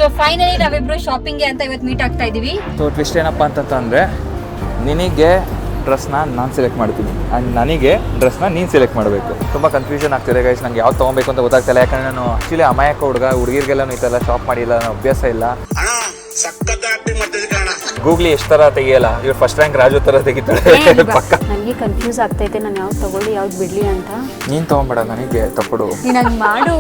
So finally ನಾವಿಬ್ರು ಶಾಪಿಂಗ್ಗೆ ಅಂತ ಇವತ್ತು ಮೀಟ್ ಆಗ್ತಾ ಇದೀವಿ. ಸೊ ಟ್ವಿಸ್ಟ್ ಏನಪ್ಪ ಅಂತಂದರೆ ನಿನಗೆ ಡ್ರೆಸ್ನ ನಾನು ಸೆಲೆಕ್ಟ್ ಮಾಡ್ತೀನಿ ಆ್ಯಂಡ್ ನನಗೆ ಡ್ರೆಸ್ನ ನೀನು ಸೆಲೆಕ್ಟ್ ಮಾಡಬೇಕು. ತುಂಬ ಕನ್ಫ್ಯೂಷನ್ ಆಗ್ತಿದೆ ಗೈಸ್, ನಂಗೆ ಯಾವ್ದು ತೊಗೊಬೇಕು ಅಂತ ಗೊತ್ತಾಗ್ತಿಲ್ಲ. ಯಾಕಂದರೆ ನಾನು ಆ್ಯಕ್ಚುಲಿ ಅಮಾಯಕ ಹುಡುಗಿರಿಗೆಲ್ಲ ಈ ಥರ ಶಾಪ್ ಮಾಡಿಲ್ಲ, ನಾನು ಅಭ್ಯಾಸ ಇಲ್ಲ. ಗೂಗ್ಲಿ ಎಷ್ಟು ಥರ ತೆಗಿಯಲ್ಲ, ಇವ್ರು ಫಸ್ಟ್ ರ್ಯಾಂಕ್ ರಾಜು ಥರ ತೆಗಿತಾಳೆ ಪಕ್ಕ. ನನಗೆ ಕನ್ಫ್ಯೂಸ್ ಆಗ್ತೈತೆ, ನಾನು ಯಾವ್ದು ತಗೊಳ್ಳಿ ಯಾವ್ದು ಬಿಡ್ಲಿ ಅಂತ. ನೀನು ತೊಗೊಂಬೇಡ, ನನಗೆ ತಗೊಡು. ನೀನು ಹಂಗೆ ಮಾಡು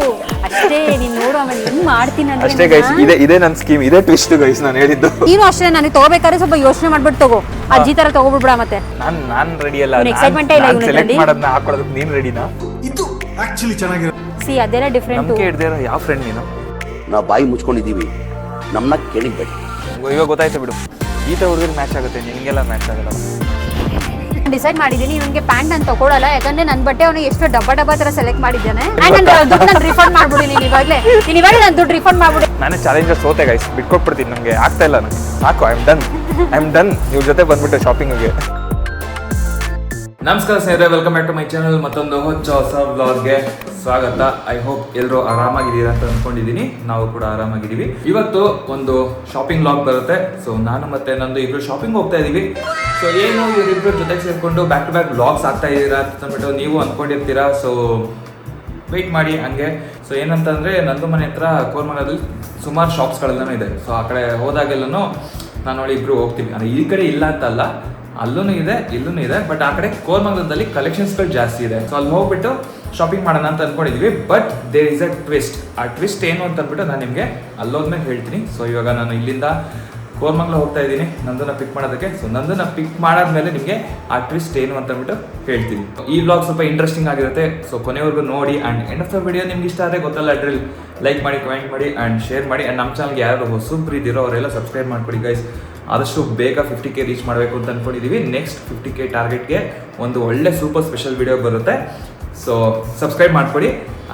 ಅಷ್ಟೇ, ನೀನು ನೋಡು ಆಮೇಲೆ ಹೆಂಗೆ ಮಾಡ್ತೀನಿ ಅಷ್ಟೇ ಗೈಸ್. ಇದೇ ನನ್ನ ಸ್ಕೀಮ್, ಇದೇ ಟ್ವಿಸ್ಟ್ ಗೈಸ್ ನಾನು ಹೇಳಿದ್ದು. ನೀನು ಅಷ್ಟೇ, ನನಗೆ ತಗೋಬೇಕಾದ್ರೆ ಸ್ವಲ್ಪ ಯೋಚನೆ ಮಾಡ್ಬಿಟ್ಟು ತಗೋ, ಅಜ್ಜಿ ಥರ ತಗೋಬಿಡ್ಬೇಡ. ಮತ್ತೆ ನಾನು ರೆಡಿ ಅಲ್ಲ, ಸೆಲೆಕ್ಟ್ ಮಾಡೋದನ್ನ ಹಾಕೊಳ್ಳೋದಕ್ಕೆ ನೀನು ರೆಡಿನಾ? ಇದು ಆಕ್ಚುಲಿ ಚೆನ್ನಾಗಿರೋ ಸಿ ಅದೆಲ್ಲ ಡಿಫ್ರೆಂಟ್. ನಮಗೆ ಹಿಡ್ದಿರೋ ಯಾವ ಫ್ರೆಂಡ್ ನೀನು? ನಾವು ಬಾಯಿ ಮುಚ್ಕೊಂಡಿದ್ದೀವಿ, ನಮ್ಮನ್ನ ಕೇಳಿಬೇಡಿ. ಇವಾಗ ಗೊತ್ತಾಯ್ತು ಬಿಡು, ಈ ಥರ ಹುಡುಗರಿಗೆ ಮ್ಯಾಚ್ ಆಗುತ್ತೆ, ನಿನಗೆಲ್ಲ ಮ್ಯಾಚ್ ಆಗಲ್ಲ. ಡಿಸೈಡ್ ಮಾಡಿದ್ದೀನಿ ಇವನಿಗೆ ಪ್ಯಾಂಟ್ ನಾನು ತಗೊಳ್ಳಲ್ಲ, ಯಾಕಂದ್ರೆ ನನ್ನ ಬಟ್ಟೆ ಅವನು ಎಷ್ಟು ಡಬ್ಬ ಥರ ಸೆಲೆಕ್ಟ್ ಮಾಡಿದ್ದಾನೆ. ದುಡ್ಡು ರಿಫಂಡ್ ಮಾಡ್ಬಿಡಿ, ನೀನು ಇವಾಗಲೇ ನಾನು ದುಡ್ಡು ರಿಫಂಡ್ ಮಾಡ್ಬಿಡಿ. ನಾನೇ ಚಾಲೆಂಜರ್ ಸೋತೆ ಗೈಸ್, ಬಿಟ್ಕೊಟ್ಬಿಡ್ತೀನಿ, ನನಗೆ ಆಗ್ತಾ ಇಲ್ಲ. ನನಗೆ ಸಾಕು, ಐ ಆಮ್ ಡನ್ ಇವ್ರ ಜೊತೆ ಬಂದ್ಬಿಟ್ಟೆ ಶಾಪಿಂಗಿಗೆ. ನಮಸ್ಕಾರ ಸ್ನೇಹಿತರೆ, welcome back to my channel. ಮತ್ತೊಂದು ಹೊಸ ವ್ಲಾಗ್ಗೆ ಸ್ವಾಗತ. ಐ ಹೋಪ್ ಎಲ್ಲರೂ ಆರಾಮಾಗಿದ್ದೀರಾ ಅಂತ ಅಂದ್ಕೊಂಡಿದ್ದೀನಿ. ನಾವು ಕೂಡ ಆರಾಮಾಗಿದ್ದೀವಿ. ಇವತ್ತು ಒಂದು ಶಾಪಿಂಗ್ ವ್ಲಾಗ್ ಬರುತ್ತೆ. ಸೊ ನಾನು ಮತ್ತೆ ನಂದು ಇಬ್ರು ಶಾಪಿಂಗ್ ಹೋಗ್ತಾ ಇದ್ದೀವಿ. ಸೊ ಏನು ಇವರಿಬ್ರು ಜೊತೆಗೆ ಸೇರಿಕೊಂಡು ಬ್ಯಾಕ್ ಟು ಬ್ಯಾಕ್ ವ್ಲಾಗ್ಸ್ ಆಗ್ತಾ ಇದ್ದೀರಾ ಅಂತ ಅಂದ್ಬಿಟ್ಟು ನೀವು ಅಂದ್ಕೊಂಡಿರ್ತೀರಾ. ಸೊ ವೆಯ್ಟ್ ಮಾಡಿ ಹಂಗೆ. ಸೊ ಏನಂತಂದರೆ ನಂದು ಮನೆ ಹತ್ರ ಕೋರ್ಮಂಗಲದಲ್ಲಿ ಸುಮಾರು ಶಾಪ್ಸ್ಗಳೆಲ್ಲನೂ ಇದೆ. ಸೊ ಆ ಕಡೆ ಹೋದಾಗೆಲ್ಲನೂ ನಾನು ನೋಡಿ ಇಬ್ಬರು ಹೋಗ್ತೀವಿ. ಅಂದರೆ ಈ ಕಡೆ ಇಲ್ಲ ಅಂತಲ್ಲ, ಅಲ್ಲೂ ಇದೆ ಇಲ್ಲೂ ಇದೆ, ಬಟ್ ಆ ಕಡೆ ಕೋರ್ಮಂಗಲದಲ್ಲಿ ಕಲೆಕ್ಷನ್ಸ್ಗಳು ಜಾಸ್ತಿ ಇದೆ. ಸೊ ಅಲ್ಲಿ ಹೋಗ್ಬಿಟ್ಟು ಶಾಪಿಂಗ್ ಮಾಡೋಣ ಅಂತ ಅಂದ್ಕೊಂಡಿದ್ವಿ. But there is a twist. ಆ ಟ್ವಿಸ್ಟ್ ಏನು ಅಂತ ಅಂದ್ಬಿಟ್ಟು ನಾನು ನಿಮಗೆ ಅಲ್ಲೋದ್ಮೇಲೆ ಹೇಳ್ತೀನಿ. ಸೊ ಇವಾಗ ನಾನು ಇಲ್ಲಿಂದ ಕೋರ್ಮಂಗಲ ಹೋಗ್ತಾ ಇದ್ದೀನಿ ನಂದನ್ನ ಪಿಕ್ ಮಾಡೋದಕ್ಕೆ. ಸೊ ನಂದನ್ನ ಪಿಕ್ ಮಾಡಾದ್ಮೇಲೆ ನಿಮಗೆ ಆ ಟ್ವಿಸ್ಟ್ ಏನು ಅಂತ ಅಂದ್ಬಿಟ್ಟು ಹೇಳ್ತೀನಿ. ಈ ವ್ಲಾಗ್ ಸ್ವಲ್ಪ ಇಂಟ್ರೆಸ್ಟಿಂಗ್ ಆಗಿರುತ್ತೆ. ಸೊ ಕೊನೆವರೆಗೂ ನೋಡಿ and end of the video ನಿಮ್ಗೆ ಇಷ್ಟ ಆದರೆ ಗೊತ್ತಲ್ಲ ಡ್ರಿಲ್, ಲೈಕ್ ಮಾಡಿ, ಕಮೆಂಟ್ ಮಾಡಿ ಆ್ಯಂಡ್ ಶೇರ್ ಮಾಡಿ. ಆ್ಯಂಡ್ ನಮ್ಮ ಚಾನಲ್ಗೆ ಯಾರು ಹೊಸಬ್ರು ಇದ್ದೀರೋ ಅವರೆಲ್ಲ ಸಬ್ಸ್ಕ್ರೈಬ್ ಮಾಡ್ಕೊಡಿ ಗೈಸ್. ಆದಷ್ಟು ಬೇಗ 50K ರೀಚ್ ಮಾಡಬೇಕು ಅಂತ ಅಂದ್ಕೊಂಡಿದ್ದೀವಿ. ನೆಕ್ಸ್ಟ್ 50K ಟಾರ್ಗೆಟ್ಗೆ ಒಂದು ಒಳ್ಳೆ ಸೂಪರ್ ಸ್ಪೆಷಲ್ ವಿಡಿಯೋ ಬರುತ್ತೆ. ಸೊ ಸಬ್ಸ್ಕ್ರೈಬ್ ಮಾಡ್ಕೊಡಿ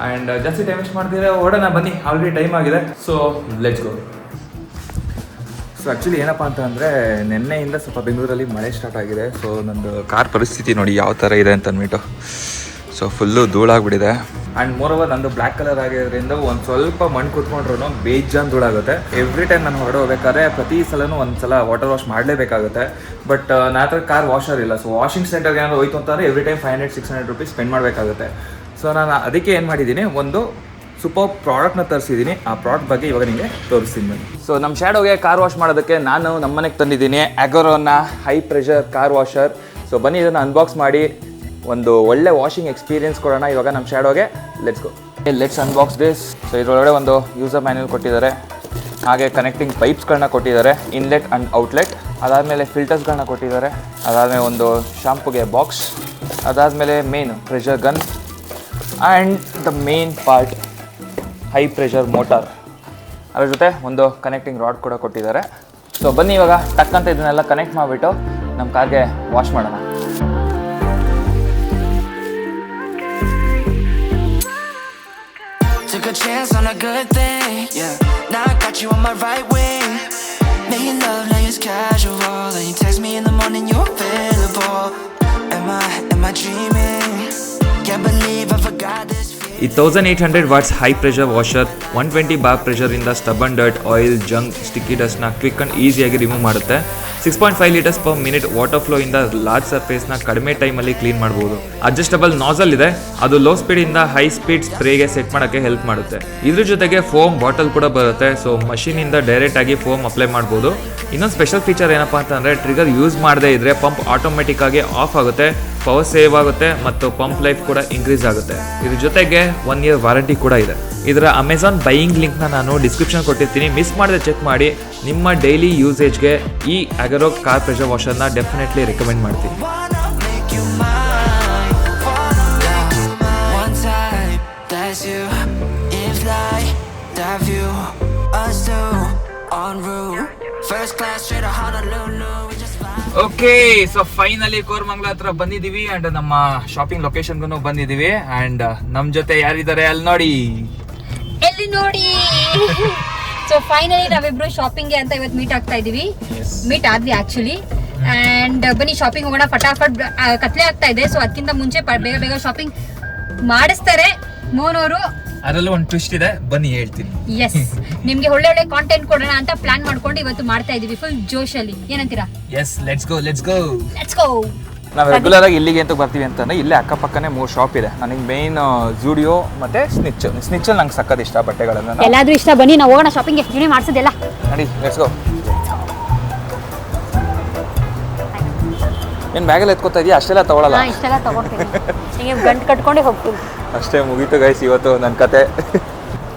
ಆ್ಯಂಡ್ ಜಾಸ್ತಿ ಟೈಮ್ ವೇಸ್ಟ್ ಮಾಡ್ತೀರಾ, ಓಡೋಣ ಬನ್ನಿ, ಆಲ್ರೆಡಿ ಟೈಮ್ ಆಗಿದೆ. So let's go. So actually ಏನಪ್ಪ ಅಂತ ಅಂದರೆ ನಿನ್ನೆಯಿಂದ ಸ್ವಲ್ಪ ಬೆಂಗಳೂರಲ್ಲಿ ಮಳೆ ಸ್ಟಾರ್ಟ್ ಆಗಿದೆ. ಸೊ ನಂದು ಕಾರ್ ಪರಿಸ್ಥಿತಿ ನೋಡಿ ಯಾವ ಥರ ಇದೆ ಅಂತ ಅಂದ್ಬಿಟ್ಟು. ಸೊ ಫುಲ್ಲು ಧೂಳಾಗ್ಬಿಟ್ಟಿದೆ. ಆ್ಯಂಡ್ ಮೋರೋವರ್ ನಂದು ಬ್ಲ್ಯಾಕ್ ಕಲರ್ ಆಗಿರೋದ್ರಿಂದ ಒಂದು ಸ್ವಲ್ಪ ಮಣ್ಣು ಕೂತ್ಕೊಂಡ್ರು ಬೇಜಾನ್ ಧೂಳಾಗುತ್ತೆ. ಎವ್ರಿ ಟೈಮ್ ನಾನು ಹೊರಡೆ ಹೋಗ್ಬೇಕಾದ್ರೆ ಪ್ರತಿ ಸಲನೂ ಒಂದು ಸಲ ವಾಟರ್ ವಾಶ್ ಮಾಡಲೇಬೇಕಾಗುತ್ತೆ. ಬಟ್ ನನ್ನ ಹತ್ರ ಕಾರ್ ವಾಷರ್ ಇಲ್ಲ. ಸೊ ವಾಷಿಂಗ್ ಸೆಂಟರ್ಗೆ ಏನಾದ್ರು ಹೋಯ್ತು ಅಂತಂದರೆ ಎವ್ರಿ ಟೈಮ್ 500-600 ರೂಪೀಸ್ ಸ್ಪೆಂಡ್ ಮಾಡಬೇಕಾಗುತ್ತೆ. ಸೊ ನಾನು ಅದಕ್ಕೆ ಏನು ಮಾಡಿದ್ದೀನಿ, ಒಂದು ಸೂಪರ್ ಪ್ರಾಡಕ್ಟ್ನ ತರಿಸಿದ್ದೀನಿ. ಆ ಪ್ರಾಡಕ್ಟ್ ಬಗ್ಗೆ ಇವಾಗ ನಿಮಗೆ ತೋರಿಸ್ತೀನಿ ಬನ್ನಿ. ಸೊ ನಮ್ಮ ಶ್ಯಾಡೋಗೆ ಕಾರ್ ವಾಶ್ ಮಾಡೋದಕ್ಕೆ ನಾನು ನಮ್ಮ ಮನೆಗೆ ತಂದಿದ್ದೀನಿ ಅಗೋರೋನ high pressure car washer. So ಬನ್ನಿ ಇದನ್ನು ಅನ್ಬಾಕ್ಸ್ ಮಾಡಿ ಒಂದು ಒಳ್ಳೆ ವಾಷಿಂಗ್ ಎಕ್ಸ್ಪೀರಿಯನ್ಸ್ ಕೊಡೋಣ ಇವಾಗ ನಮ್ಮ ಶ್ಯಾಡೋಗೆ. Let's unbox this. ಸೊ ಇದರೊಳಗಡೆ ಒಂದು ಯೂಸರ್ ಮ್ಯಾನ್ಯಲ್ ಕೊಟ್ಟಿದ್ದಾರೆ, ಹಾಗೆ ಕನೆಕ್ಟಿಂಗ್ ಪೈಪ್ಸ್ಗಳನ್ನ ಕೊಟ್ಟಿದ್ದಾರೆ, ಇನ್ಲೆಟ್ ಆ್ಯಂಡ್ ಔಟ್ಲೆಟ್. ಅದಾದಮೇಲೆ ಫಿಲ್ಟರ್ಸ್ಗಳನ್ನ ಕೊಟ್ಟಿದ್ದಾರೆ. ಅದಾದಮೇಲೆ ಒಂದು ಶಾಂಪುಗೆ ಬಾಕ್ಸ್. ಅದಾದಮೇಲೆ main pressure gun and the main part high pressure motor. ಅದ್ರ ಜೊತೆ ಒಂದು ಕನೆಕ್ಟಿಂಗ್ ರಾಡ್ ಕೂಡ ಕೊಟ್ಟಿದ್ದಾರೆ. ಸೊ ಬನ್ನಿ ಇವಾಗ ಟಕ್ಕಂತ ಇದನ್ನೆಲ್ಲ ಕನೆಕ್ಟ್ ಮಾಡಿಬಿಟ್ಟು ನಮ್ಮ ಕಾರ್ಗೆ ವಾಶ್ ಮಾಡೋಣ. Took a chance on a good thing, yeah. Now I got you on my right wing. Making love now it's casual, and you text me in the morning you're available. Am I dreaming? Can't believe I forgot this. ಈ 1800 watts high pressure washer 120 bar ಪ್ರೆಷರಿಂದ stubborn dirt, oil, junk, sticky ಡಸ್ಟ್ನ quick and ಈಸಿಯಾಗಿ remove ಮಾಡುತ್ತೆ. 6.5 litres per minute water flow ಇಂದ large ಸರ್ಫೇಸ್ನ ಕಡಿಮೆ ಟೈಮಲ್ಲಿ clean ಮಾಡ್ಬೋದು. ಅಡ್ಜಸ್ಟಬಲ್ ನಾಸಲ್ ಇದೆ, ಅದು ಲೋ ಸ್ಪೀಡಿಂದ ಹೈ ಸ್ಪೀಡ್ ಸ್ಪ್ರೇಗೆ ಸೆಟ್ ಮಾಡೋಕ್ಕೆ ಹೆಲ್ಪ್ ಮಾಡುತ್ತೆ. ಇದ್ರ ಜೊತೆಗೆ ಫೋಮ್ ಬಾಟಲ್ ಕೂಡ ಬರುತ್ತೆ. ಸೊ ಮಷೀನಿಂದ ಡೈರೆಕ್ಟ್ ಆಗಿ ಫೋಮ್ ಅಪ್ಲೈ ಮಾಡ್ಬೋದು. ಇನ್ನೊಂದು ಸ್ಪೆಷಲ್ ಫೀಚರ್ ಏನಪ್ಪ ಅಂತಂದರೆ ಟ್ರಿಗರ್ ಯೂಸ್ ಮಾಡದೇ ಇದ್ದರೆ ಪಂಪ್ ಆಟೋಮೆಟಿಕ್ ಆಗಿ ಆಫ್ ಆಗುತ್ತೆ, ಪವರ್ ಸೇವ್ ಆಗುತ್ತೆ ಮತ್ತು ಪಂಪ್ ಲೈಫ್ ಕೂಡ ಇನ್ಕ್ರೀಸ್ ಆಗುತ್ತೆ. ಇದ್ರ ಜೊತೆಗೆ 1 year ವಾರಂಟಿ ಕೂಡ ಇದೆ. ಇದರ ಅಮೆಝಾನ್ ಬೈಯಿಂಗ್ ಲಿಂಕ್ನ ನಾನು ಡಿಸ್ಕ್ರಿಪ್ಷನ್ ಕೊಟ್ಟಿರ್ತೀನಿ, ಮಿಸ್ ಮಾಡದೆ ಚೆಕ್ ಮಾಡಿ. ನಿಮ್ಮ ಡೈಲಿ ಯೂಸೇಜ್ಗೆ ಈ ಅಗೋರೋ ಕಾರ್ ಪ್ರೆಷರ್ ವಾಷರ್ನ ಡೆಫಿನೆಟ್ಲಿ ರೆಕಮೆಂಡ್ ಮಾಡ್ತೀನಿ. ಓಕೆ, ಸೊ ಫೈನಲಿ ಕೋರ್ಮಂಗ್ಲ ಹತ್ರ ಬಂದಿದ್ದೀವಿ ಆ್ಯಂಡ್ ನಮ್ಮ ಶಾಪಿಂಗ್ ಲೊಕೇಶನ್ಗೂ ಬಂದಿದ್ದೀವಿ. ಆ್ಯಂಡ್ ನಮ್ಮ ಜೊತೆ ಯಾರಿದ್ದಾರೆ ಅಲ್ಲಿ ನೋಡಿ. ಸೊ ಫೈನಲಿ ನಾವಿಬ್ರು ಶಾಪಿಂಗ್ಗೆ ಅಂತ ಇವತ್ತು ಮೀಟ್ ಆಗ್ತಾ ಇದೀವಿ. ಮೀಟ್ ಆದ್ವಿ ಆಕ್ಚುಲಿ. ಅಂಡ್ ಬನ್ನಿ ಶಾಪಿಂಗ್ ಹೋಗೋಣ, ಫಟಾಫಟ್ ಕತ್ಲೆ ಆಗ್ತಾ ಇದೆ. ಸೊ ಅದಕ್ಕಿಂತ ಮುಂಚೆ ಬೇಗ ಬೇಗ ಶಾಪಿಂಗ್ ಮಾಡಿಸ್ತಾರೆ ಮೋನವರು. ಅದರಲ್ಲೂ ಒಂದು ಟ್ವಿಸ್ಟ್ ಇದೆ, ಬನ್ನಿ ಹೇಳ್ತೀನಿ. ಎಸ್, ನಿಮ್ಗೆ ಒಳ್ಳೆ ಒಳ್ಳೆ ಕಾಂಟೆಂಟ್ ಕೊಡೋಣ ಅಂತ ಪ್ಲಾನ್ ಮಾಡ್ಕೊಂಡು ಇವತ್ತು ಮಾಡ್ತಾ ಇದೀವಿ ಫುಲ್ ಜೋಶಲ್ಲಿ. ಏನಂತೀರಾ? Yes, let's go. Let's go. ನಾವು ರೆಗ್ಯುಲರ್ ಆಗಿ ಇಲ್ಲಿಗೆ ಅಂತ ಬರ್ತೀವಿ ಅಂತಂದ್ರೆ ಇಲ್ಲೇ ಅಕ್ಕಪಕ್ಕನೇ 3 ಶಾಪ್ ಇದೆ. ನನಗೆ ಮೇನ್ ಜೂಡಿಯೋ ಮತ್ತೆ ಸ್ನಿಚ್ಚಲ್ಲಿ ನಂಗೆ ಸಕ್ಕತ್ ಇಷ್ಟ ಬಟ್ಟೆಗಳನ್ನ. ಎಲ್ಲಾದ್ರೂ ಇಷ್ಟ, ಬನ್ನಿ ನಾವು ಹೋಗೋಣ ಶಾಪಿಂಗ್. ನೀವೇ ಮಾಡ್ಸೋದೆಲ್ಲ ನಡಿ, ಲೆಟ್ಸ್ ಗೋ. ಏನು ಬ್ಯಾಗಲ್ಲಿ ಎತ್ಕೋತಾ ಇದೆಯಾ? ಅಷ್ಟೆಲ್ಲ ತಗೊಳಲ್ಲ. ಇಷ್ಟೆಲ್ಲ ತಗೊಳ್ತೀನಿ, ಹಿಂಗೆ ಗಂಟು ಕಟ್ಕೊಂಡೇ ಹೋಗ್ತೀನಿ. ಅಷ್ಟೇ, ಮುಗೀತು ಗೈಸ್ ಇವತ್ತು ನನ್ನ ಕತೆ.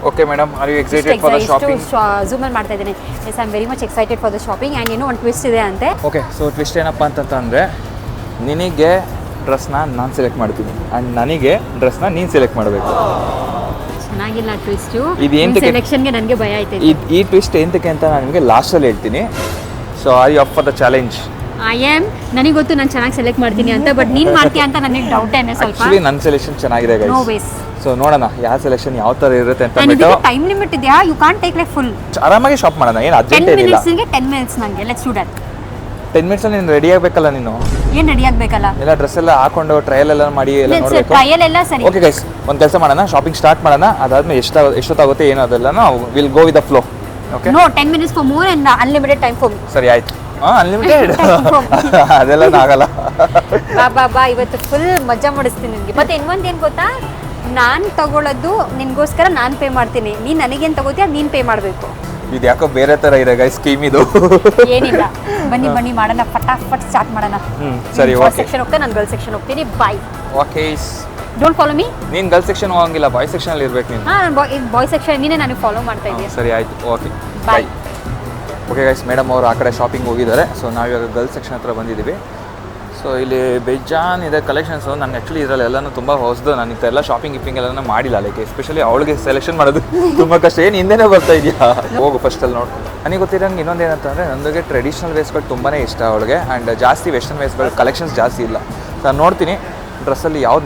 Okay madam, are you excited for the shopping? Zoom ಅಲ್ಲಿ ಮಾಡ್ತಾ ಇದ್ದೀನಿ. Yes, I am very much excited for the shopping. And ಏನೋ ಒಂದು ಟ್ವಿಸ್ಟ್ ಇದೆ ಅಂತೆ. ಓಕೆ, ಸೊ ಟ್ವಿಸ್ಟ್ ಏನಪ್ಪ ಅಂತಂದರೆ, ನಿನಗೆ ಡ್ರೆಸ್ನ ನಾನು ಸೆಲೆಕ್ಟ್ ಮಾಡ್ತೀನಿ ಆ್ಯಂಡ್ ನನಗೆ ಡ್ರೆಸ್ನ ನೀನು ಸೆಲೆಕ್ಟ್ ಮಾಡಬೇಕು. ಚೆನ್ನಾಗಿಲ್ಲ ಟ್ವಿಸ್ಟು. ಇದು ಎಂತಕ್ಕೆ? ಸೆಲೆಕ್ಷನ್ಗೆ ನನಗೆ ಭಯ ಆಯ್ತು. ಈ ಟ್ವಿಸ್ಟ್ ಎಂತಕ್ಕೆ ಅಂತ ನಾನು ನಿಮಗೆ ಲಾಸ್ಟಲ್ಲಿ ಹೇಳ್ತೀನಿ. So are you up for the challenge? I am. ನನಗೆ ಗೊತ್ತು ನಾನು ಚೆನ್ನಾಗಿ ಸೆಲೆಕ್ಟ್ ಮಾಡ್ತೀನಿ ಅಂತ, ಬಟ್ ನೀನು ಮಾಡ್ತೀಯ ಅಂತ ನನಗೆ ಡೌಟ್ ಏನೇ ಸ್ವಲ್ಪ. ಆ್ಯಕ್ಚುಲಿ ನನ್ನ ಸೆಲೆಕ್ಷನ್ ಚೆನ್ನಾಗಿದೆ ನೋ ಗೈಸ್. ವೇಸ್. ಸೊ ನೋಡೋಣ ಯಾವ ಸೆಲೆಕ್ಷನ್ ಯಾವ ಥರ ಇರುತ್ತೆ ಅಂತ ನಾನು ಬಿಟ್ಟು ಇದಕ್ಕೆ ಟೈಮ್ ಲಿಮಿಟ್ ಇದೆಯಾ? You can't take like full. ಆರಾಮಾಗಿ ಶಾಪ್ ಮಾಡೋಣ, ಏನು 10 ಅರ್ಜೆಂಟ್ ಏನಿಲ್ಲ. ಮಿನಿಟ್ಸ್ಗೆ 10 ಮಿನಿಟ್ಸ್ ನನಗೆ. Let's do that. 10 ಮಿನಿಟ್ಸಲ್ಲಿ ನೀನು ರೆಡಿ ಆಗಬೇಕಲ್ಲ. ನೀನು ಏನು ರೆಡಿ ಆಗಬೇಕಲ್ಲ? ಎಲ್ಲ ಡ್ರೆಸ್ ಎಲ್ಲ ಹಾಕೊಂಡು ಟ್ರಯಲ್ ಎಲ್ಲ ಮಾಡಿ ಎಲ್ಲ ನೋಡಬೇಕು. ಟ್ರಯಲ್ ಎಲ್ಲ ಸರಿ. ಓಕೆ ಗೈಸ್, ಒಂದು ಕೆಲಸ ಮಾಡೋಣ, ಶಾಪಿಂಗ್ ಸ್ಟಾರ್ಟ್ ಮಾಡೋಣ. ಅದಾದ್ಮೇಲೆ ಎಷ್ಟೊತ್ತಾಗುತ್ತೆ ಏನೋ ಅದೆಲ್ಲ ನಾವು will go with the flow. Okay, no 10 minutes for more and unlimited time for me. ಸರಿ ಆಯ್ತು. ಅನ್ಲಿಮಿಟೆಡ್ ಅದೆಲ್ಲ ಆಗಲ್ಲ. ಬಾ ಇವತ್ತು ಫುಲ್ ಮಜಾ ಮಾಡಿಸ್ತೀನಿ ನಿನಗೆ. ಮತ್ತೆ ಇನ್ನೊಂದು ಏನು ಗೊತ್ತಾ, ನಾನು ತಗೊಳ್ಳೋದು ನಿನಗೋಸ್ಕರ ನಾನು ಪೇ ಮಾಡ್ತೀನಿ. ನೀನು ನನಗೇನು ತಗೋತೀಯ ನೀನು ಪೇ ಮಾಡಬೇಕು. ಇದು ಯಾಕೋ ಬೇರೆ ಥರ ಇದೆ ಗೈಸ್ ಸ್ಕೀಮ್ ಇದು. ಏನಿಲ್ಲ, ಬನ್ನಿ ಮಾಡೋಣ, ಫಟಾಫಟ್ ಸ್ಟಾರ್ಟ್ ಮಾಡೋಣ. ಸರಿ, ಓಕೆ. ಸೆಕ್ಷನ್ ಹೋಗ್ತಾ ನಾನು ಗರ್ಲ್ ಸೆಕ್ಷನ್ ಹೋಗ್ತೀನಿ. Bye. Okay, don't follow me. ನೀನು ಗರ್ಲ್ ಸೆಕ್ಷನ್ ಹೋಗಂಗಿಲ್ಲ, ಬಾಯ್ ಸೆಕ್ಷನಲ್ಲಿ ಇರ್ಬೇಕು ನೀನು. ಹಾಂ, ಬಾಯ್ ಸೆಕ್ಷನ್ ನೀನೇ ನನಗೆ ಫಾಲೋ ಮಾಡ್ತಾ ಇದೀಯ. ಸರಿ ಆಯಿತು, okay bye. Okay guys, madam ಅವರು ಆ ಕಡೆ ಶಾಪಿಂಗ್ ಹೋಗಿದ್ದಾರೆ. ಸೊ ನಾವಿವಾಗ ಗರ್ಲ್ ಸೆಕ್ಷನ್ ಹತ್ರ ಬಂದಿದ್ದೀವಿ. ಸೊ ಇಲ್ಲಿ ಬೇಜಾನ್ ಇದೆ ಕಲೆಕ್ಷನ್ಸು. ನಾನು ಆ್ಯಕ್ಚುಲಿ ಇದರಲ್ಲಿ ಎಲ್ಲನೂ ತುಂಬ ಹೊಸದು. ನಾನು ಇಂಥೆಲ್ಲ ಶಾಪಿಂಗ್ ಎಲ್ಲ ಮಾಡಿಲ್ಲ. ಲೈಕ್ ಎಸ್ಪೆಷಲಿ ಅವಳಿಗೆ ಸೆಲೆಕ್ಷನ್ ಮಾಡೋದು ತುಂಬ ಕಷ್ಟ. ಏನು ಹಿಂದೆನೇ ಬರ್ತಾ ಇದೆಯಾ? ಹೋಗು ಫಸ್ಟಲ್ಲಿ ನೋಡು. ನನಗೆ ಗೊತ್ತಿರೋಂಗೆ ಇನ್ನೊಂದು ಏನಂತಂದರೆ, ನನಗೆ ಟ್ರೆಡಿಷ್ನಲ್ ವೇಸ್ಗಳು ತುಂಬಾ ಇಷ್ಟ ಅವಳಿಗೆ. ಆ್ಯಂಡ್ ಜಾಸ್ತಿ ವೆಸ್ಟರ್ನ್ ವೇಸ್ಗಳು ಕಲೆಕ್ಷನ್ಸ್ ಜಾಸ್ತಿ ಇಲ್ಲ. ನಾನು ನೋಡ್ತೀನಿ ಡ್ರೆಸ್ಸಲ್ಲಿ ಯಾವ್ದು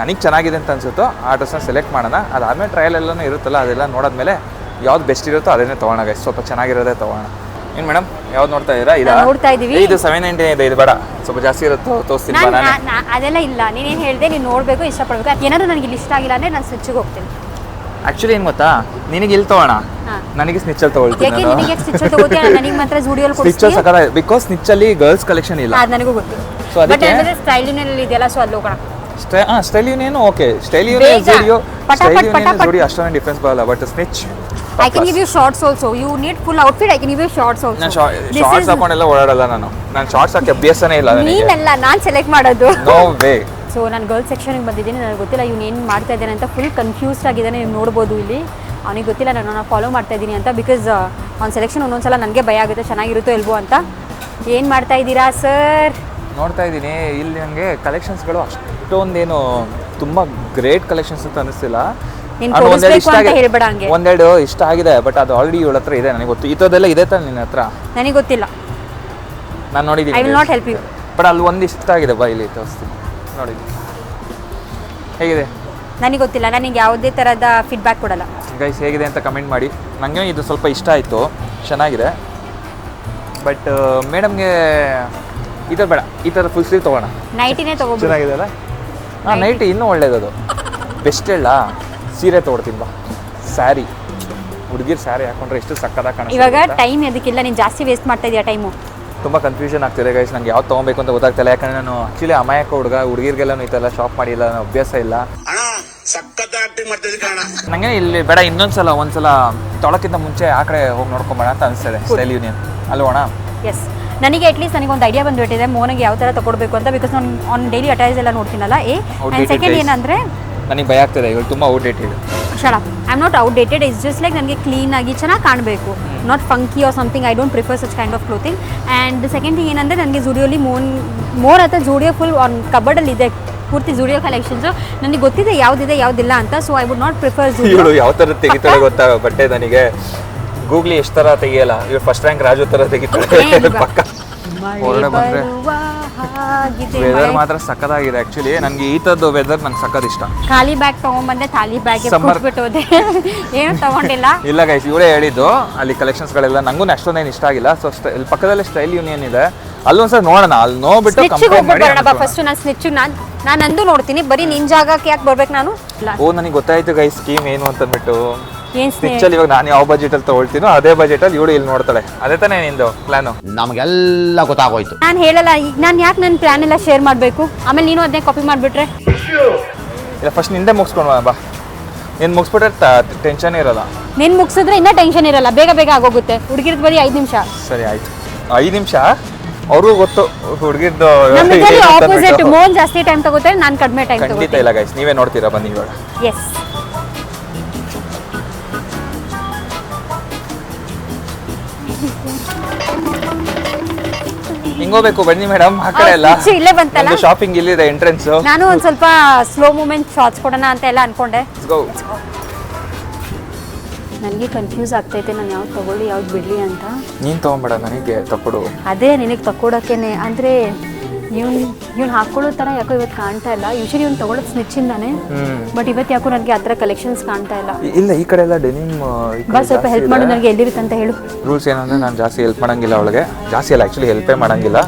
ನನಗೆ ಚೆನ್ನಾಗಿದೆ ಅಂತ ಅನಿಸುತ್ತೋ ಆ ಡ್ರೆಸ್ನ ಸೆಲೆಕ್ಟ್ ಮಾಡೋಣ. ಅದಾದಮೇಲೆ ಟ್ರಯಲ್ ಎಲ್ಲನೂ ಇರುತ್ತಲ್ಲ, ಅದೆಲ್ಲ ನೋಡಿದ್ಮೇಲೆ ಯಾವ್ದು ಬೆಸ್ಟ್ ಇರುತ್ತೋ ಅದನ್ನೇ ತೊಗೊಳೋಣ ಗೈಸ್. ಸ್ವಲ್ಪ ಚೆನ್ನಾಗಿರೋದೇ ತೊಗೊಳೋಣ. ಏನು ಮೇಡಮ್, ಯಾವ್ದು ನೋಡ್ತಾ ಇದ್ದೀರಾ? ನೋಡ್ತಾ ಇದೀವಿ. ಇದು 790 ಇದೆ. ಇದು ಬೇಡ, ಸ್ವಲ್ಪ ಜಾಸ್ತಿ ಇರುತ್ತೋ ತೋರಿಸ್ತೀನಿ. ಅದೆಲ್ಲ ಇಲ್ಲ, ನೀನೇನು ಹೇಳಿದೆ, ನೀನು ನೋಡಬೇಕು, ಇಷ್ಟಪಡಬೇಕು. ಏನಾದರೂ ನನಗೆ ಇಲ್ಲಿ ಇಷ್ಟ ಆಗಿಲ್ಲ ಅಂದರೆ ನಾನು ಸ್ವಿಚ್ಗೆ ಹೋಗ್ತೀನಿ. ಆ್ಯಕ್ಚುಲಿ ಏನು ಗೊತ್ತಾ, ನಿನಗೆ ಇಲ್ಲಿ ತೊಗೋಣ, ನನಗೆ ಸ್ನಿಚ್ಚಲ್ಲಿ ತೊಗೊಳ್ತೀನಿ. ಯಾಕೆ ನಿನಗೆ ಸ್ಟಿಚ್ ತಗೋತೀಯ, ನನಗೆ ಮಾತ್ರ ಜೂಡಿಯೋಲ್ಲಿ ಸ್ನಿಚ್ಚಲ್ಲಿ ಕೊಡ್ತೀನಿ. ಸಕಲ, ಬಿಕಾಸ್ ಸ್ನಿಚ್ಚಲ್ಲಿ ಗರ್ಲ್ಸ್ ಕಲೆಕ್ಷನ್ ಇಲ್ಲ. ಅದು ನನಗೂ ಗೊತ್ತು. ಸೊ ಅದಕ್ಕೆ ಸ್ಟೈಲಿನಲ್ಲಿ ಇದೆಯಲ್ಲ, ಸೊ ಅಲ್ಲಿ ಹೋಗೋಣ. Style Union okay, Style Union ಜೋಡಿ ಅಷ್ಟೊಂದು ಡಿಫ್ರೆನ್ಸ್ ಬರಲ್ಲ. But snitch I can give you shorts also. You need full outfit. I can give you shorts also. ನಾನು ಶಾರ್ಟ್ಸ್ ಹಾಕೊಂಡೆಲ್ಲ ಓಡಾಡಲ್ಲ. ನಾನು ಶಾರ್ಟ್ಸ್ ಹಾಕಿ ಅಭ್ಯಾಸನೇ ಇಲ್ಲ ನನಗೆ. ನೀನಲ್ಲ, ನಾನು ಸೆಲೆಕ್ಟ್ ಮಾಡೋದು. No way. ಸೊ ನಾನು ಗರ್ಲ್ ಸೆಕ್ಷನ್ಗೆ ಬಂದಿದ್ದೀನಿ. ನನಗೆ ಗೊತ್ತಿಲ್ಲ ಇವ್ನು ಏನು ಮಾಡ್ತಾ ಇದ್ದಾನೆ ಅಂತ. ಫುಲ್ ಕನ್ಫ್ಯೂಸ್ಡ್ ಆಗಿದ್ದಾನೆ. ನೀವು ನೋಡ್ಬೋದು ಇಲ್ಲಿ. ಅವನಿಗೆ ಗೊತ್ತಿಲ್ಲ ನಾನು ಫಾಲೋ ಮಾಡ್ತಾ ಇದ್ದೀನಿ ಅಂತ. ಬಿಕಾಸ್ ಅವ್ನ ಸೆಲೆಕ್ಷನ್ ಒಂದೊಂದ್ಸಲ ನನಗೆ ಭಯ ಆಗುತ್ತೆ, ಚೆನ್ನಾಗಿರುತ್ತೋ ಇಲ್ವೋ ಅಂತ. ಏನು ಮಾಡ್ತಾ ಇದ್ದೀರಾ ಸರ್? ನೋಡ್ತಾ ಇದ್ದೀನಿ. ಇಲ್ಲಿ ನನಗೆ ಕಲೆಕ್ಷನ್ಸ್ಗಳು ಅಷ್ಟೊಂದೇನು ತುಂಬ ಗ್ರೇಟ್ ಕಲೆಕ್ಷನ್ಸ್ ಅಂತ ಅನಿಸ್ತಿಲ್ಲ. ಒಂದೆರಡು ಇಷ್ಟ ಆಗಿದೆ, ಬಟ್ ಅದು ಆಲ್ರೆಡಿ ಇವಳ ಹತ್ರ ಇದೆ. ನನಗೆ ಗೊತ್ತು. ಈ ಥರದ್ದೆಲ್ಲ ಇದೆ ತಾನೆ ನಿನ್ನ ಹತ್ರ? ನನಗೆ ಗೊತ್ತಿಲ್ಲ, ನಾನು ನೋಡಿದ್ದೀನಿ. I will not help you. But ಅಲ್ಲಿ ಒಂದು ಇಷ್ಟ ಆಗಿದೆ. ಬಾ ಇಲ್ಲಿ ತೋರಿಸ್ತೀನಿ, ನೋಡಿ ಹೇಗಿದೆ. ನನಗೆ ಗೊತ್ತಿಲ್ಲ, ನನಗೆ ಯಾವುದೇ ಥರದ ಫೀಡ್ಬ್ಯಾಕ್ ಕೊಡಲ್ಲ. ಗೈಸ್ ಹೇಗಿದೆ ಅಂತ ಕಮೆಂಟ್ ಮಾಡಿ. ನನಗೆ ಇದು ಸ್ವಲ್ಪ ಇಷ್ಟ ಆಯಿತು, ಚೆನ್ನಾಗಿದೆ. ಬಟ್ ಮೇಡಮ್ಗೆ ಈ ಥರ ಬೇಡ, ಈ ಥರ ಫುಲ್ ಸ್ಲೀವ್ ತೊಗೋಣ. ನೈಟಿನೇ ತೊಗೊಬೋದು. ಚೆನ್ನಾಗಿದೆ ಅಲ್ಲ? ಹಾಂ, ನೈಟಿ ಇನ್ನೂ ಒಳ್ಳೇದದು. ಬೆಸ್ಟ್ ಹೇಳ, ಸೀರೆ ತೊಗೊಳ್ತೀನಿ ಬಾ. ಸ್ಯಾರಿ, ಹುಡುಗಿರ್ ಸ್ಯಾರಿ ಹಾಕೊಂಡ್ರೆ ಎಷ್ಟು ಸಕ್ಕತ್ತಾಗಿ ಕಾಣಿಸ್ತದೆ. ಇವಾಗ ಟೈಮ್ ಅದಕ್ಕಿಲ್ಲ, ನೀನು ಜಾಸ್ತಿ ವೇಸ್ಟ್ ಮಾಡ್ತಾ ಇದೀಯ ಟೈಮು. ತುಂಬ ಕನ್ಫ್ಯೂಷನ್ ಆಗ್ತಿದೆ ಗೈಸ್. ನಂಗೆ ಯಾವ್ದು ತೊಗೊಬೇಕು ಅಂತ ಗೊತ್ತಾಗ್ತಿಲ್ಲ. ಯಾಕಂದರೆ ನಾನು ಆ್ಯಕ್ಚುಲಿ ಅಮಾಯಕ ಹುಡುಗಿರಿಗೆಲ್ಲ ಈ ಥರ ಶಾಪ್ ಮಾಡಿಲ್ಲ, ನಾನು ಅಭ್ಯಾಸ ಇಲ್ಲ. ನನಗೆ ಇಲ್ಲಿ ಬೇಡ, ಒಂದ್ಸಲ ತೊಳಕ್ಕಿಂತ ಮುಂಚೆ ಆ ಕಡೆ ಹೋಗಿ ನೋಡ್ಕೊಂಬೇಡ ಅಂತ ಅನಿಸ್ತದೆ. ಸ್ಟೈಲ್ ಯೂನಿಯನ್ ಅಲ್ವೋಣ? ಎಸ್, ನನಗೆ ಅಟ್ಲೀಸ್ಟ್ ನನಗೊಂದು ಐಡಿಯಾ ಬಂದುಬಿಟ್ಟಿದೆ ಮೋನಿಗೆ ಯಾವ ಥರ ತೊಗೊಳ್ಬೇಕು ಅಂತ. ಬಿಕಾಸ್ ನಾನು ಆನ್ ಡೈಲಿ ಅಟೈಸ್ ಎಲ್ಲ ನೋಡ್ತೀನಲ್ಲ. ಆ್ಯಂಡ್ ಸೆಕೆಂಡ್ ಏನಂದರೆ, ನನಗೆ ಭಯ ಆಗ್ತದೆ ಇವಾಗ ತುಂಬ outdated. Shut up, I am not outdated. It's just like ನನಗೆ ಕ್ಲೀನಾಗಿ ಚೆನ್ನಾಗಿ ಕಾಣಬೇಕು, not funky or something. I don't prefer such kind of clothing. And second thing ಏನಂದರೆ, ನನಗೆ ಜೂಡಿಯೋಲಿ ಮೋರ್ ಅಥವಾ ಜೂಡಿಯೋ ಫುಲ್ ಆನ್ ಕಬರ್ಡಲ್ಲಿ ಇದೆ ಪೂರ್ತಿ ಜೂಡಿಯೋ ಕಲೆಕ್ಷನ್ಸು. ನನಗೆ ಗೊತ್ತಿದೆ ಯಾವುದಿದೆ ಯಾವುದಿಲ್ಲ ಅಂತ. So I would not prefer Zudio. ಯಾವ ಥರ ತೆಗಿತಾಳೆ ಗೊತ್ತಾ ಬಟ್ಟೆ? ನನಗೆ ಗೂಗ್ಲಿ ಎಷ್ಟು ಥರ ತೆಗಿಯಲ್ಲ. ಇವ್ರು ಫಸ್ಟ್ ರ್ಯಾಂಕ್ ರಾಜು ಥರ ತೆಗಿತಾಳೆ ಪಕ್ಕ. ಹೊರಗಡೆ ಬಂದರೆ ವೆದರ್ ಮಾತ್ರ ಸಕ್ಕತ್ತಾಗಿದೆ. ಆ್ಯಕ್ಚುಲಿ ನನಗೆ ಈ ಥರದ್ದು ವೆದರ್ ನಂಗೆ ಸಕ್ಕತ್ ಇಷ್ಟ. ಖಾಲಿ ಬ್ಯಾಗ್ ತೊಗೊಂಬಂದೆ, ಖಾಲಿ ಬ್ಯಾಗ್ಗೆ ಕೊಟ್ಬಿಟ್ಟು ಹೋದೆ. ಏನು ತೊಗೊಂಡಿಲ್ಲ. ಇಲ್ಲ ಗೈಸ್, ಇವಳೇ ಹೇಳಿದ್ದು ಅಲ್ಲಿ ಕಲೆಕ್ಷನ್ಸ್ಗಳೆಲ್ಲ ನನಗೂ ಅಷ್ಟೊಂದೇನು ಇಷ್ಟ ಆಗಿಲ್ಲ. ಸೊ ಇಲ್ಲಿ ಪಕ್ಕದಲ್ಲೇ ಸ್ಟೈಲ್ ಯೂನಿಯನ್ ಇದೆ, ಅಲ್ಲೊಂದ್ಸಲ ನೋಡೋಣ. ಅಲ್ಲಿ ನೋಡ್ಬಿಟ್ಟು ಫಸ್ಟ್ ನಾನು ಸ್ನಿಚ್ಚಿಗೆ ನಾನು ಅಂದು ನೋಡ್ತೀನಿ, ಬರೀ ನಿನ್ ಜಾಗಕ್ಕೆ ಯಾಕೆ ಬರ್ಬೇಕು ನಾನು? ಓ ನನಗೆ ಗೊತ್ತಾಯ್ತು ಗೈ ಸ್ಕೀಮ್ ಏನು ಅಂತ ಅಂದ್ಬಿಟ್ಟು. ಏನ್ ಸ್ನಿಚ್ಚಲ್ಲಿ ಇವಾಗ ನಾನು ಯಾವ ಬಜೆಟಲ್ಲಿ ತಗೊಳ್ತೀನೋ ಅದೇ ಬಜೆಟಲ್ಲಿ ಇವಳು ಇಲ್ಲಿ ನೋಡ್ತಾಳೆ. ಅದೇ ತಾನೇ ನಿಂದು ಪ್ಲಾನು? ನಮಗೆಲ್ಲ ಗೊತ್ತಾಗೋಯ್ತು. ನಾನು ಹೇಳಲ್ಲ, ಈಗ ನಾನು ಯಾಕೆ ನನ್ನ ಪ್ಲಾನ್ ಎಲ್ಲ ಶೇರ್ ಮಾಡಬೇಕು? ಆಮೇಲೆ ನೀನು ಅದನ್ನೇ ಕಾಪಿ ಮಾಡಿಬಿಟ್ರೆ ಇಲ್ಲ, ಫಸ್ಟ್ ನಿಂದೆ ಮುಗಿಸ್ಕೊಂಡು ಬಾ. ನೀನು ಮುಗಿಸ್ಬಿಟ್ರೆ ಟೆನ್ಷನ್ ಇರಲ್ಲ. ನೀನು ಮುಗಿಸಿದ್ರೆ ಇನ್ನೂ ಟೆನ್ಷನ್ ಇರಲ್ಲ, ಬೇಗ ಬೇಗ ಆಗೋಗುತ್ತೆ. ಹುಡುಗಿರ್ದು ಬರೀ 5 ನಿಮಿಷ. ಸರಿ ಆಯ್ತು, 5 ನಿಮಿಷ. ಅವ್ರಿಗೂ ಗೊತ್ತು ಹುಡುಗಿದ್ದು. ನಮ್ಮದ್ರಲ್ಲಿ ಆಪೋಸಿಟ್, ಮೋನ್ ಜಾಸ್ತಿ ಟೈಮ್ ತಗೋತಾರೆ, ನಾನು ಕಡಿಮೆ ಟೈಮ್ ಖಂಡಿತ ತಗೋತೀನಿ. ಇಲ್ಲ ಗೈಸ್, ನೀವೇ ನೋಡ್ತೀರಾ ಬನ್ನಿ ಇವಾಗ. ಎಸ್, ಹಿಂಗೋಬೇಕು ಬನ್ನಿ ಮೇಡಮ್. ಆ ಕಡೆ ಎಲ್ಲ ಇಲ್ಲೇ ಬಂತಲ್ಲ, ಶಾಪಿಂಗ್ ಇಲ್ಲಿದೆ ಎಂಟ್ರೆನ್ಸ್. ನಾನು ಒಂದು ಸ್ವಲ್ಪ ಸ್ಲೋ ಮೂಮೆಂಟ್ ಶಾರ್ಟ್ಸ್ ಕೊಡೋಣ ಅಂತ ಎಲ್ಲ ಅನ್ಕೊಂಡೆ. ನನಗೆ ಕನ್ಫ್ಯೂಸ್ ಆಗ್ತೈತೆ, ನಾನು ಯಾವ್ದು ತಗೊಳ್ಳಿ ಯಾವ್ದು ಬಿಡಲಿ ಅಂತ. ನೀನು ತೊಗೊಂಬೇಡ, ನನಗೆ ತಕೊಡು. ಅದೇ ನಿನಗೆ ತಗೊಳಕ್ಕೇನೆ, ಅಂದರೆ ಇವ್ನು ಹಾಕೊಳ್ಳೋ ಥರ ಯಾಕೋ ಇವತ್ತು ಕಾಣ್ತಾ ಇಲ್ಲ. ಯೂಶಲಿ ಇವ್ನು ತಗೊಳ್ಳೋದು ಸ್ನಿಚ್ಚಿಂದಾನೆ, ಬಟ್ ಇವತ್ತು ಯಾಕೋ ನನಗೆ ಆ ಥರ ಕಲೆಕ್ಷನ್ಸ್ ಕಾಣ್ತಾ ಇಲ್ಲ. ಇಲ್ಲ, ಈ ಕಡೆ ಎಲ್ಲ ಡೆನಿಮ್. ಬಾ ಸ್ವಲ್ಪ ಹೆಲ್ಪ್ ಮಾಡು ನನಗೆ, ಎಲ್ಲಿರುತ್ತೆ ಅಂತ ಹೇಳು. ರೂಲ್ಸ್ ಏನಂದ್ರೆ ನಾನು ಜಾಸ್ತಿ ಹೆಲ್ಪ್ ಮಾಡಂಗಿಲ್ಲ ಅವಳಿಗೆ. ಜಾಸ್ತಿ ಅಲ್ಲ, ಆ್ಯಕ್ಚುಲಿ ಹೆಲ್ಪೇ ಮಾಡಂಗಿಲ್ಲ.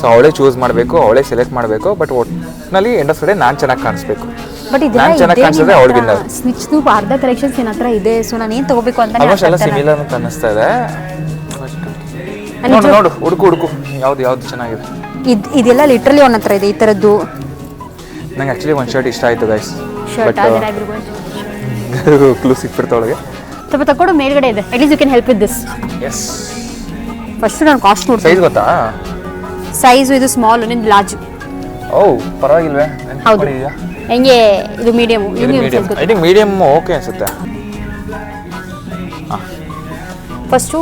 ಸೊ ಅವಳೇ ಚೂಸ್ ಮಾಡಬೇಕು, ಅವಳೇ ಸೆಲೆಕ್ಟ್ ಮಾಡಬೇಕು. ಬಟ್ ಒಟ್ಟಿನಲ್ಲಿ ಎಂಡ್ ಆಫ್ ದ ಡೇ ನಾನು ಚೆನ್ನಾಗಿ ಕಾಣಿಸ್ಬೇಕು. ಬಟ್ ನಾನು ಚೆನ್ನಾಗಿ ಕಾಣಿಸಿದ್ರೆ ಅವಳು ವಿನ್ನರ್. ಸ್ನಿಚ್ದು ಅರ್ಧ ಕಲೆಕ್ಷನ್ಸ್ ನನ್ನ ಹತ್ರ ಇದೆ, ಸೊ ನಾನು ಏನು ತಗೋಬೇಕು ಅಂತ ಆಲ್ಮೋಸ್ಟ್ ಎಲ್ಲ ಸಿಮಿಲರ್ ಅಂತ ಅನ್ನಿಸ್ತಾ ಇದೆ. ನೋಡು ನೋಡು, ಹುಡುಕು ಯಾವ್ದು ಚೆನ್ನಾಗಿದೆ. ಇದೆಲ್ಲ ಲಿಟ್ರಲಿ ಅವನ ಹತ್ರ ಇದೆ ಈ ಥರದ್ದು. ನಂಗೆ ಆ್ಯಕ್ಚುಲಿ ಒಂದು ಶರ್ಟ್ ಇಷ್ಟ ಆಯಿತು ಗೈಸ್. Shirt clue ಸಿಕ್ಬಿಡ್ತಾವಳಿಗೆ. ಸ್ವಲ್ಪ ತಗೊಂಡು ಮೇಲ್ಗಡೆ ಇದೆ, at least you can help with this. Yes, first ನಾನು ಕಾಸ್ಟ್ ನೋಡಿ. ಸೈಜ್ ಗೊತ್ತಾ? ಸೈಜು ಇದು ಸ್ಮಾಲ್, ನಿಂದು ಲಾರ್ಜ್. ಓ ಪರವಾಗಿಲ್ವೇ? ಹೌದು, ಹೆಂಗೆ ಇದು medium. I think medium okay ಅನ್ಸುತ್ತೆ. ಫಸ್ಟು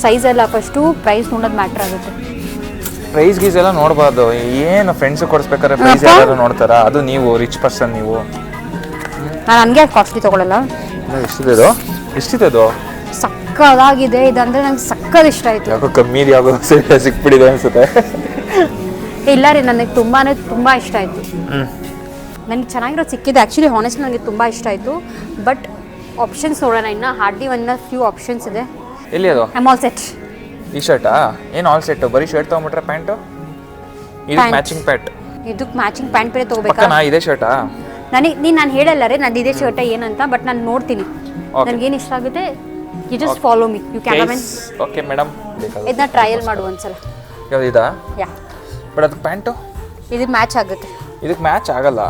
ಸೈಜ್ ಅಲ್ಲ, ಫಸ್ಟು ಪ್ರೈಸ್ ನೋಡೋದು ಮ್ಯಾಟ್ರ್ ಆಗುತ್ತೆ. ಪ್ರೈಸ್ ಗೀಸ್ ಎಲ್ಲ ನೋಡಬಾರ್ದು. ಏನು ಫ್ರೆಂಡ್ಸ್ ಕೊಡಿಸ್ಬೇಕಾದ್ರೆ ಪ್ರೈಸ್ ಎಲ್ಲರೂ ನೋಡ್ತಾರಾ? ಅದು ನೀವು ರಿಚ್ ಪರ್ಸನ್ ನೀವು. ನಾನು ನನಗೆ ಕಾಸ್ಟ್ಲಿ ತೊಗೊಳಲ್ಲ. ಎಷ್ಟಿದೆ ಅದು? ಸಕ್ಕದಾಗಿದೆ ಇದಂದರೆ ನಂಗೆ ಸಕ್ಕದ ಇಷ್ಟ ಆಯಿತು. ಯಾಕೋ ಕಮ್ಮಿ ಯಾಕೋ ಸಿಕ್ಬಿಟ್ಟಿದೆ ಅನ್ಸುತ್ತೆ. ಇಲ್ಲ ರೀ, ನನಗೆ ತುಂಬ ಇಷ್ಟ ಆಯಿತು. ನನಗೆ ಚೆನ್ನಾಗಿರೋದು ಸಿಕ್ಕಿದೆ. ಆ್ಯಕ್ಚುಲಿ ಹಾನೆಸ್ಟ್ ನನಗೆ ತುಂಬ ಇಷ್ಟ ಆಯಿತು. ಬಟ್ ಆಪ್ಷನ್ಸ್ ನೋಡೋಣ, ಇನ್ನು ಹಾರ್ಡ್ಲಿ ಫ್ಯೂ ಆಪ್ಷನ್ಸ್ ಇದೆ. ಎಲ್ಲಿ ಅದು? I'm all set. ಈ ಶರ್ಟಾ? ಏನು ಆಲ್ ಸೆಟ್? ಬರೀ ಶರ್ಟ್ ತೊಗೊಂಬಿಟ್ರೆ ಪ್ಯಾಂಟು? ಇದಕ್ಕೆ ಮ್ಯಾಚಿಂಗ್ ಪ್ಯಾಂಟ್. ಇದಕ್ಕೆ ಮ್ಯಾಚಿಂಗ್ ಪ್ಯಾಂಟ್ ಬೇರೆ ತೊಗೋಬೇಕಾ? ಪಕ್ಕನಾ ಇದೇ ಶರ್ಟಾ? ನಾನು ಹೇಳಲ್ಲ ರೀ ನಂದು ಇದೇ ಶರ್ಟ ಏನಂತ, ಬಟ್ ನಾನು ನೋಡ್ತೀನಿ. ನನಗೇನು ಇಷ್ಟ ಆಗುತ್ತೆ, you just follow me. You cameraman. Okay madam, ಇದನ್ನ ಟ್ರಯಲ್ ಮಾಡು ಒಂದ್ಸಲ. ಯಾವ್ದು ಇದಾ? ಯಾ. ಬಟ್ ಅದು ಪ್ಯಾಂಟು ಇದಕ್ಕೆ ಮ್ಯಾಚ್ ಆಗುತ್ತೆ. ಇದಕ್ಕೆ ಮ್ಯಾಚ್ ಆಗಲ್ಲ.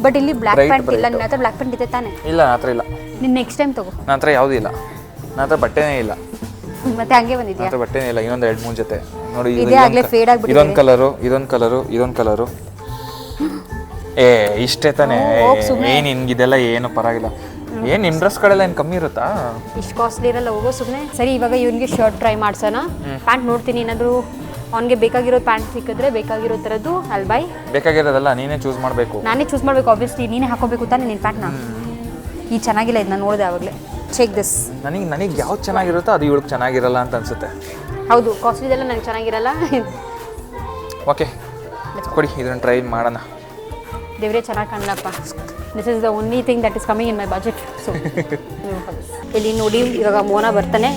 ಬಟ್ ಇಲ್ಲಿ ಬ್ಲ್ಯಾಕ್ ಪ್ಯಾಂಟ್ ಇಲ್ಲ. ನಿನ್ನ ಹತ್ರ ಬ್ಲ್ಯಾಕ್ ಪ್ಯಾಂಟ್ ಇದೆ ತಾನೆ? ಇಲ್ಲ, ನನ್ನ ಹತ್ರ ಇಲ್ಲ. ನೀನು ನೆಕ್ಸ್ಟ್ ಟೈಮ್ ತಗೋ. ನನ್ನ ಹತ್ರ ಯಾವುದೂ ಇಲ್ಲ. ನನ್ನ ಹತ್ರ ಬಟ್ಟೆನೇ ಇಲ್ಲ. ಮತ್ತೆ ಹಂಗೆ ಬಂದಿದ್ಯಾ? ನನ್ನ ಹತ್ರ ಬಟ್ಟೆನೇ ಇಲ್ಲ. ಇನ್ನೊಂದು 2-3 ಜೊತೆ ನೋಡಿ. ಇದೇ ಆಗಲೇ ಫೇಡ್ ಆಗ್ಬಿಟ್ಟಿದೆ. ಇದೊಂದು ಕಲರು. ಏ ಇಷ್ಟೇ ತಾನೇ? ಏನು ಹಿಂಗಿದೆಲ್ಲ ಏನು ಪರವಾಗಿಲ್ಲ. ಏನು ನಿಮ್ಮ ಡ್ರೆಸ್ಗಳೆಲ್ಲ ಏನು ಕಮ್ಮಿ ಇರುತ್ತಾ? ಇಷ್ಟು ಕಾಸ್ಟ್ಲಿ ಇರಲ್ಲ, ಹೋಗೋ ಸುಮ್ಮನೆ. ಸರಿ, ಇವಾಗ ಇವನಿಗೆ ಶರ್ಟ್ ಟ್ರೈ ಮಾಡ್ಸೋಣ. ಪ್ಯಾಂಟ್ ನೋಡ್ತೀನಿ, ಏನಾದರೂ ಅವ್ನಿಗೆ ಬೇಕಾಗಿರೋ ಪ್ಯಾಂಟ್ ಸಿಕ್ಕಿದ್ರೆ ಬೇಕಾಗಿರೋ ಥರದ್ದು ಅಲ್ಲಿ ಬೈ. ಬೇಕಾಗಿರೋದಲ್ಲ, ನೀನೇ ಚೂಸ್ ಮಾಡಬೇಕು. ನಾನೇ ಚೂಸ್ ಮಾಡಬೇಕು ಆಬ್ವಿಯಸ್ಲಿ. ನೀನೇ ಹಾಕೋಬೇಕು ತಾನೇ ನಿನ್ನ ಪ್ಯಾಂಟ್ನ. ಈ ಚೆನ್ನಾಗಿಲ್ಲ, ಇದು ನಾನು ನೋಡಿದೆ ಆವಾಗಲೇ. Check this. ನನಗೆ ಯಾವ್ದು ಚೆನ್ನಾಗಿರುತ್ತೋ ಅದು ಇವಳಿಗೆ ಚೆನ್ನಾಗಿರಲ್ಲ ಅಂತ ಅನ್ಸುತ್ತೆ. ಹೌದು, ಕಾಸ್ಟ್ಲಿದೆಲ್ಲ ನನಗೆ ಚೆನ್ನಾಗಿರಲ್ಲ. ಓಕೆ, ಕೊಡಿ, ಇದನ್ನು ಟ್ರೈ ಮಾಡೋಣ. ದೇವರೇ ಚೆನ್ನಾಗಿ ಕಾಣಲಪ್ಪ. This is the only thing that is coming in my budget. So ಇಲ್ಲಿ ನೋಡಿ, ಇವಾಗ ಮೋನ ಬರ್ತಾನೆ.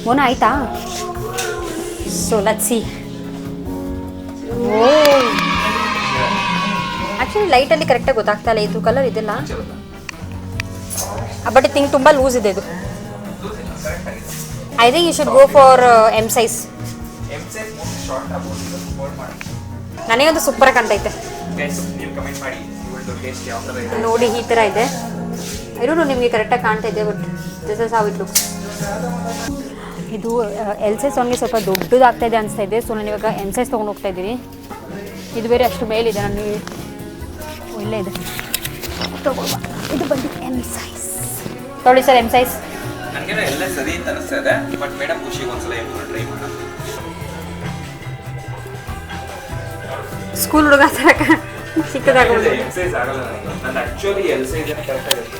ಮೋನ ಆಯ್ತಾ? So let's see. Oh, actually ಲೈಟಲ್ಲಿ ಕರೆಕ್ಟಾಗಿ ಗೊತ್ತಾಗ್ತಾ ಇಲ್ಲ ಇದು ಕಲರ್ ಇದೆಲ್ಲ. ಬಟ್ ಥಿಂಗ್ ತುಂಬ ಲೂಸ್ ಇದೆ ಇದು. I think you should go for M size. ನನಗಂತೂ ಸೂಪರಾಗಿ ಕಾಣ್ತೈತೆ ನೋಡಿ. ಈ ಥರ ಇದೆ. ಇರೋನು ನಿಮಗೆ ಕರೆಕ್ಟಾಗಿ ಕಾಣ್ತಾ ಇದೆ, but this is how it looks. ಇದು ಎಲ್ ಸೈಜ್ ಅವನಿಗೆ ಸ್ವಲ್ಪ ದೊಡ್ಡದಾಗ್ತಾ ಇದೆ ಅನಿಸ್ತಾ ಇದೆ. ಸೊ ನಾನು ಇವಾಗ ಎಮ್ ಸೈಜ್ ತೊಗೊಂಡು ಹೋಗ್ತಾ ಇದ್ದೀನಿ. ಇದು ಬೇರೆ ಅಷ್ಟು ಮೇಲಿದೆ. ನಾನು ಇಲ್ಲೇ ಇದೆ ತಗೊಳ್ಬ. ಇದು ಬಂದು ಎಮ್ ಸೈಜ್ ನೋಡಿ ಸರ್. ಎಮ್ ಸೈಜ್ ನನಗೆ ಎಲ್ಲ ಸರಿ ಅಂತ ಅನಿಸ್ತಾ ಇದೆ, ಬಟ್ ಮೇಡಮ್ ಖುಷಿಗೆ ಒಂದ್ಸಲ ಟ್ರೈ ಮಾಡೋಣ. ಸ್ಕೂಲ್ ಹುಡುಗ ಚಿಕ್ಕದಾಗಬಹುದು. ಎಲ್ ಸೈಜ್ ಆಗಲ್ಲ ನನಗೆ. ನಾನು ಆಕ್ಚುಲಿ ಎಲ್ ಸೈಜ್ ಕರೆಕ್ಟ್ ಆಗುತ್ತೆ.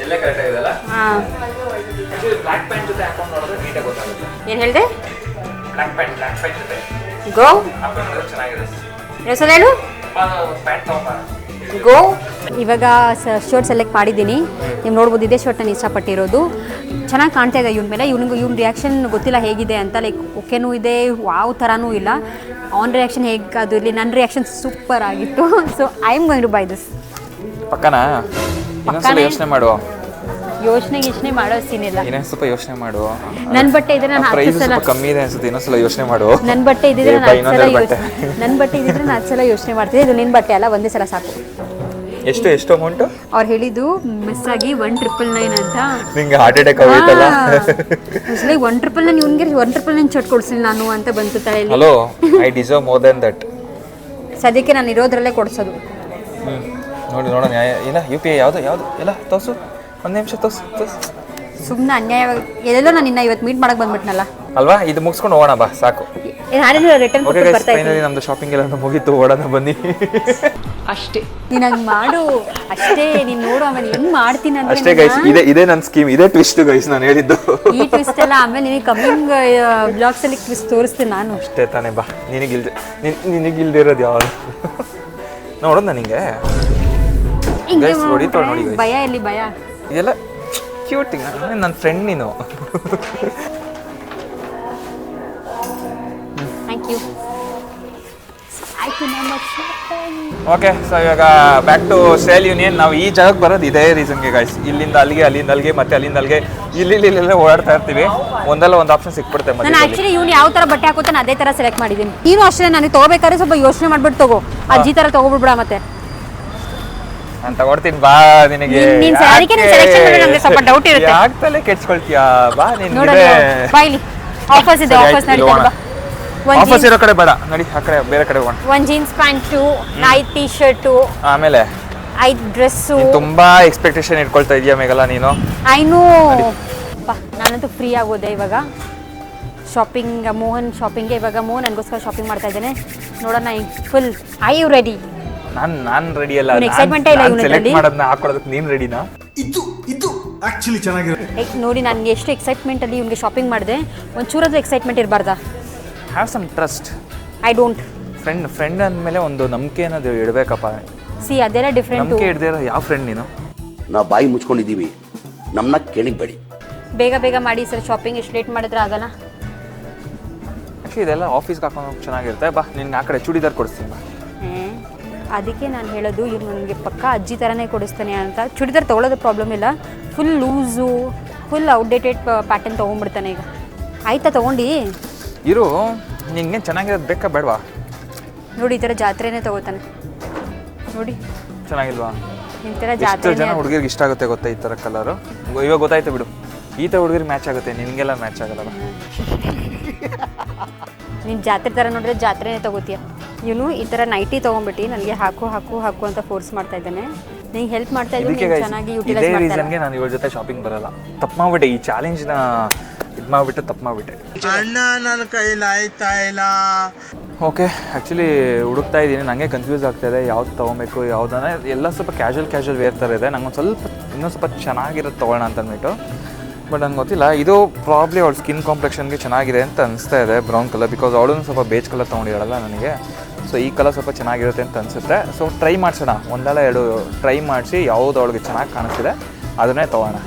ಎಲ್ಲ ಕರೆಕ್ಟ್ ಆಗಿದೆಲ್ಲ. ಹಾಂ, ಆಕ್ಚುಲಿ ಬ್ಲ್ಯಾಕ್ ಪ್ಯಾಂಟ್ ಜೊತೆ ಹಾಕೊಂಡು ನೋಡಿದ್ರೆ ನೀಟಾಗಿ ಗೊತ್ತಾಗುತ್ತೆ. ಏನು ಹೇಳಿದೆ? ಬ್ಲ್ಯಾಕ್ ಪ್ಯಾಂಟ್ ಜೊತೆ ಗೋ ಹಾಕೊಂಡು ಚೆನ್ನಾಗಿದೆ. ಹೆಸರು ಹೇಳು. ಪ್ಯಾಂಟ್ ತಗೊಂಬ. ಗೋ ಇವಾಗ ಶರ್ಟ್ ಸೆಲೆಕ್ಟ್ ಮಾಡಿದ್ದೀನಿ. ನೀವು ನೋಡ್ಬೋದು, ಇದೇ ಶರ್ಟ್ ನಾನು ಇಷ್ಟಪಟ್ಟಿರೋದು. ಚೆನ್ನಾಗಿ ಕಾಣ್ತಾ ಇದೆ ಇವ್ನ ಮೇಲೆ. ಇವ್ನ ರಿಯಾಕ್ಷನ್ ಗೊತ್ತಿಲ್ಲ ಹೇಗಿದೆ ಅಂತ. ಲೈಕ್ ಓಕೆನೂ ಇದೆ, ವಾವ್ ಥರನೂ ಇಲ್ಲ. ಆನ್ ರಿಯಾಕ್ಷನ್ ಹೇಗೆ ಅದು ಇಲ್ಲಿ, ನನ್ನ ರಿಯಾಕ್ಷನ್ ಸೂಪರ್ ಆಗಿತ್ತು. So I am going to buy this. ಪಕ್ಕನಾ? ಇನ್ನೊಂದ್ಸಲ ಯೋಚನೆ ಮಾಡು. ಯೋಚನೆ ಮಾಡೋ ಸೀನ್ ಇಲ್ಲ. ಇನ್ನೊಂದು ಸ್ವಲ್ಪ ಯೋಚನೆ ಮಾಡು. ನನ್ನ ಬಟ್ಟೆ ಇದ್ರೆ ನಾನು ಪ್ರೈಸ್ ಹತ್ತು ಸಲ ಸ್ವಲ್ಪ ಕಮ್ಮಿ ಇದೆ ಅನ್ಸುತ್ತೆ, ಇನ್ನೊಂದ್ಸಲ ಯೋಚನೆ ಮಾಡು. ನನ್ನ ಬಟ್ಟೆ ಇದ್ದಿದ್ರೆ ನಾನು ಹತ್ತು ಸಲ ಬಟ್ಟೆ. ನನ್ನ ಬಟ್ಟೆ ಇದ್ದಿದ್ರೆ ನಾನು 10 ಸಲ ಯೋಚನೆ ಮಾಡ್ತಿದ್ದೆ. ಇದು ನಿನ್ನ ಬಟ್ಟೆ ಅಲ್ಲ, ಒಂದೇ ಸಲ ಸಾಕು. ಎಷ್ಟು ಅಮೌಂಟು? ಅವ್ರು ಹೇಳಿದ್ದು ಮಿಸ್ ಆಗಿ 1999 ಅಂತ. ನಿಂಗೆ ಹಾರ್ಟ್ ಅಟ್ಯಾಕ್ ಆಗೋಯ್ತಲ್ಲ. ಆಕ್ಚುಲಿ 1999 ಇವ್ನಿಗೆ 1999 ಶರ್ಟ್ ಕೊಡ್ಸಿಲ್ಲ ನಾನು ಅಂತ ಬಂತು ತಲೆಯಲ್ಲಿ. Hello, I deserve more than that. ಸದ್ಯಕ್ಕೆ ನಾನು ಇರೋದ್ರಲ್ಲೇ ಕೊಡ್ಸೋದು. ನೋಡೋಣ. ಇಲ್ಲ UPI ಯಾವುದು ಎಲ್ಲ ತೋರಿಸು. ಒಂದು ನಿಮಿಷ ತೋರಿಸು. ಸುಮ್ಮನೆ ಅನ್ಯಾಯ. ಎಲ್ಲೆಲ್ಲೋ ನಾನು ಇನ್ನ ಇವತ್ತು ಮೀಟ್ ಮಾಡಕ್ಕೆ ಬಂದ್ಬಿಟ್ನಲ್ಲ ಅಲ್ವಾ? ಇದು ಮುಗಿಸ್ಕೊಂಡು ಹೋಗೋಣ ಬಾ, ಸಾಕು. ನಾನೇನು ರಿಟರ್ನ್ ಓಕೆ ಬರ್ತಾ ಗೈಸ್, ಫೈನಲಿ ನಮ್ದು ಶಾಪಿಂಗ್ ಎಲ್ಲ ಮುಗೀತು, ಓಡೋಣ ಬನ್ನಿ. ಅಷ್ಟೇ. ನೀನು ಹಂಗೆ ಮಾಡು ಅಷ್ಟೇ. ನೀನು ನೋಡು ಆಮೇಲೆ ಹೆಂಗ್ ಮಾಡ್ತೀನಿ ಅಷ್ಟೇ ಗೈಸ್. ಇದೇ ನನ್ನ ಸ್ಕೀಮ್, ಇದೇ ಟ್ವಿಸ್ಟ್ ಗೈಸ್ ನಾನು ಹೇಳಿದ್ದು. ಈ ಟ್ವಿಸ್ಟ್ ಎಲ್ಲ ಆಮೇಲೆ ನಿನಗೆ ಕಮ್ಮಿಂಗ್ ಬ್ಲಾಗ್ಸ್ ಅಲ್ಲಿ ಟ್ವಿಸ್ಟ್ ತೋರಿಸ್ತೀನಿ ನಾನು. ಅಷ್ಟೇ ತಾನೇ, ಬಾ. ನಿನಗಿಲ್ದಿರೋದು ಯಾವುದು ನೋಡೋದು ನನಗೆ. ಗೈಸ್ ಹೊಡಿತಾಳೆ ನೋಡಿ guys. ಭಯ ಎಲ್ಲಿ ಭಯ? ಇದೆಲ್ಲ ಕ್ಯೂಟ್. ನನ್ನ ಫ್ರೆಂಡ್ ನೀನು. Thank you. ಆಯ್ತು ನಮ್ಮ ಓಕೆ, ಸೊ ಇವಾಗ ಬ್ಯಾಕ್ ಟು ಸೇಲ್ ಯೂನಿಯನ್. ನಾವು ಈ ಜಾಗಕ್ಕೆ ಬರೋದು ಇದೇ ರೀಸನ್ಗೆ ಗೈಸ್. ಇಲ್ಲಿಂದ ಅಲ್ಲಿಗೆ ಮತ್ತೆ ಅಲ್ಲಿಂದ ಅಲ್ಲಿಗೆ ಇಲ್ಲೆಲ್ಲ ಓಡಾಡ್ತಾ ಇರ್ತೀವಿ. ಒಂದಲ್ಲ ಒಂದು ಆಪ್ಷನ್ ಸಿಕ್ಬಿಡುತ್ತೆ. ನಾನು ಆಕ್ಚುಲಿ ಇವ್ನು ಯಾವ ತರ ಬಟ್ಟೆ ಹಾಕುತ್ತಾನೆ ಅದೇ ತರ ಸೆಲೆಕ್ಟ್ ಮಾಡಿದ್ದೀನಿ. ನೀನು ಅಷ್ಟೇ, ನನಗೆ ತಗೋಬೇಕಾದ್ರೆ ಸ್ವಲ್ಪ ಯೋಚನೆ ಮಾಡ್ಬಿಟ್ಟು ತಗೋ. ಅಜ್ಜಿ ತರ ತಗೋಬಿಡ್ಬೇಡ ಮತ್ತೆ. ನಾನು ತಗೊಡ್ತೀನಿ ಬಾ. ನಿನಗೆ ನೀನ್ ಅದಕ್ಕೆ ನೀನ್ ಸೆಲೆಕ್ಷನ್ ಮಾಡಿ ನಮಗೆ ಸ್ವಲ್ಪ ಡೌಟ್ ಇರುತ್ತೆ. ಯಾಕೆ ಕೆಡ್ಸ್ಕೊಳ್ತೀಯಾ? ಬಾ. ನೋಡೋಣ ಬಾ, ಇಲ್ಲಿ ಆಫರ್ಸ್ ಇದೆ. ಆಫರ್ಸ್ ನಡೀತಾ ಬಾ. ಆಫರ್ಸ್ ಇರೋ ಕಡೆ ಬೇಡ, ನಡಿ ಆ ಕಡೆ ಬೇರೆ ಕಡೆ ಹೋಗೋಣ. ಒಂದು ಜೀನ್ಸ್ ಪ್ಯಾಂಟು, 5 ಟೀ ಶರ್ಟು, ಆಮೇಲೆ 5 ಡ್ರೆಸ್ಸು. ತುಂಬಾ ಎಕ್ಸ್ಪೆಕ್ಟೇಷನ್ ಇಟ್ಕೊಳ್ತಾ ಇದೀಯಾ ಮೇಘಲ ನೀನು? ಐನೂ ಬಾ. ನಾನಂತೂ ಫ್ರೀ ಆಗೋದೆ ಇವಾಗ. ಶಾಪಿಂಗ್ ಮೋಹನ್ ಶಾಪಿಂಗ್ಗೆ ಇವಾಗ ಮೋಹನ್ ನನಗೋಸ್ಕರ ಶಾಪಿಂಗ್ ಮಾಡ್ತಾ ಇದ್ದೇನೆ. ನೋಡೋಣ ಫುಲ್. I you ready? ನಾನು ರೆಡಿ ಅಲ್ಲ. ಎಕ್ಸೈಟ್ಮೆಂಟ್ ಇಲ್ಲ ಸೆಲೆಕ್ಟ್ ಮಾಡೋದನ್ನ ಹಾಕೊಳ್ಳೋದಕ್ಕೆ ನೀನು ರೆಡಿನಾ? ಇದು ಆಕ್ಚುಲಿ ಚೆನ್ನಾಗಿರೋ. ನೋಡಿ, ನನಗೆ ಎಷ್ಟು ಎಕ್ಸೈಟ್ಮೆಂಟ್ ಅಲ್ಲಿ ಇವ್ನಿಗೆ ಶಾಪಿಂಗ್ ಮಾಡಿದೆ. ಒಂಚೂರಾದ್ರೂ ಎಕ್ಸೈಟ್ಮೆಂಟ್ ಇರಬಾರ್ದಾ? Have some trust. I don't. Friend ಅಂದಮೇಲೆ ಒಂದು ನಂಬಿಕೆ ಅನ್ನೋದು ಇಡಬೇಕಪ್ಪ. ಸಿ ಅದೆಲ್ಲ ಡಿಫ್ರೆಂಟ್. ನಂಬಿಕೆ ಇಡದಿರೋ ಯಾವ ಫ್ರೆಂಡ್ ನೀನು? ನಾವು ಬಾಯಿ ಮುಚ್ಕೊಂಡಿದ್ದೀವಿ, ನಮ್ಮನ್ನ ಕೇಳಿಬೇಡಿ. ಬೇಗ ಮಾಡಿ ಸರ್. ಶಾಪಿಂಗ್ ಎಷ್ಟು ಲೇಟ್ ಮಾಡಿದ್ರೆ ಆಗಲ್ಲ. ಆ್ಯಕ್ಚುಲಿ ಇದೆಲ್ಲ ಆಫೀಸ್ಗೆ ಹಾಕೊಂಡು ಚೆನ್ನಾಗಿರುತ್ತೆ. ಬಾ, ನಿನ್ಗೆ ಆ ಕಡೆ ಚೂಡಿದಾರ್ ಕೊಡಿಸ್ತೀನಿ ಬಾ. ಅದಕ್ಕೆ ನಾನು ಹೇಳೋದು, ಇವ್ರು ನನಗೆ ಪಕ್ಕ ಅಜ್ಜಿ ಥರನೇ ಕೊಡಿಸ್ತಾನೆ ಅಂತ. ಚೂಡಿದಾರ್ ತೊಗೊಳೋದು ಪ್ರಾಬ್ಲಮ್ ಇಲ್ಲ. Full loose, full outdated pattern ತೊಗೊಂಡ್ಬಿಡ್ತಾನೆ ಈಗ. ಆಯ್ತಾ ತೊಗೊಂಡು? ಇರು, ನಿಂಗೆ ಚೆನ್ನಾಗಿರೋದು ಬೇಕಾ ಬೇಡವಾ? ನೋಡಿ, ಈ ಥರ ಜಾತ್ರೆನೇ ತೊಗೋತಾನೆ ನೋಡಿ. ಚೆನ್ನಾಗಿಲ್ವಾ? ಈ ಥರ ಎಷ್ಟು ಜಾತ್ರೆ ಜನ ಹುಡುಗಿರಿಗೆ ಇಷ್ಟ ಆಗುತ್ತೆ ಗೊತ್ತಾ ಈ ಥರ ಕಲರು? ಇವಾಗ ಗೊತ್ತಾಯ್ತು ಬಿಡು. ಈ ಥರ ಹುಡುಗಿರಿಗೆ ಮ್ಯಾಚ್ ಆಗುತ್ತೆ, ನಿನಗೆಲ್ಲ ಮ್ಯಾಚ್ ಆಗಲ್ಲ. ನೀನು ಜಾತ್ರೆ ಥರ ನೋಡಿದ್ರೆ ಜಾತ್ರೆನೇ ತೊಗೋತೀಯ. ಇವನು ಈ ಥರ ನೈಟಿ ತೊಗೊಂಡ್ಬಿಟ್ಟು ನನಗೆ ಹಾಕು ಅಂತ ಫೋರ್ಸ್ ಮಾಡ್ತಾ ಇದ್ದಾನೆ. ನಿಂಗೆ ಹೆಲ್ಪ್ ಮಾಡ್ತಾ ಇದ್ದೀನಿ, ಚೆನ್ನಾಗಿ ಯೂಟಿಲೈಸ್ ಇದೇ ಮಾಡ್ತಾರೆ. ರೀಸನ್ಗೆ ನಾನು ಇವ್ರ ಜೊತೆ ಶಾಪಿಂಗ್ ಬರಲ್ಲ. ತಪ್ಪು ಮಾಡ್ಬಿಟ್ಟೆ, ಈ ಚಾಲೆಂಜ್ನ ಇದು ಮಾಡಿಬಿಟ್ಟು ತಪ್ಪು ಮಾಡಿಬಿಟ್ಟೆ. ಅಣ್ಣ ನನ್ನ ಕೈಲಿ ಆಯ್ತಾ ಇಲ್ಲ. ಓಕೆ, ಆ್ಯಕ್ಚುಲಿ ಹುಡುಕ್ತಾ ಇದ್ದೀನಿ. ನನಗೆ ಕನ್ಫ್ಯೂಸ್ ಆಗ್ತಾಯಿದೆ ಯಾವ್ದು ತೊಗೊಬೇಕು ಯಾವುದನ್ನ. ಎಲ್ಲ ಸ್ವಲ್ಪ ಕ್ಯಾಶುವಲ್ ವೇರ್ ಥರ ಇದೆ. ನಂಗೆ ಇನ್ನೊಂದು ಸ್ವಲ್ಪ ಚೆನ್ನಾಗಿರೋದು ತೊಗೊಳ್ಳೋಣ ಅಂತ ಅಂದ್ಬಿಟ್ಟು. ಬಟ್ ನಂಗೆ ಗೊತ್ತಿಲ್ಲ. ಇದು ಪ್ರಾಬ್ಲಿ ಅವಳ ಸ್ಕಿನ್ ಕಾಂಪ್ಲೆಕ್ಷನ್ಗೆ ಚೆನ್ನಾಗಿದೆ ಅಂತ ಅನಿಸ್ತಾ ಇದೆ, ಬ್ರೌನ್ ಕಲರ್. ಬಿಕಾಸ್ ಅವಳು ಸ್ವಲ್ಪ ಬೇಜ್ ಕಲರ್ ತೊಗೊಂಡಿದ್ದಾಳಲ್ಲ ನನಗೆ. ಸೊ ಈ ಕಲರ್ ಸ್ವಲ್ಪ ಚೆನ್ನಾಗಿರುತ್ತೆ ಅಂತ ಅನಿಸುತ್ತೆ. ಸೊ ಟ್ರೈ ಮಾಡಿಸೋಣ, ಒಂದಲ್ಲ ಎರಡು ಟ್ರೈ ಮಾಡಿಸಿ ಯಾವುದು ಅವಳಿಗೆ ಚೆನ್ನಾಗಿ ಕಾಣಿಸ್ತಿದೆ ಅದನ್ನೇ ತೊಗೋಣ.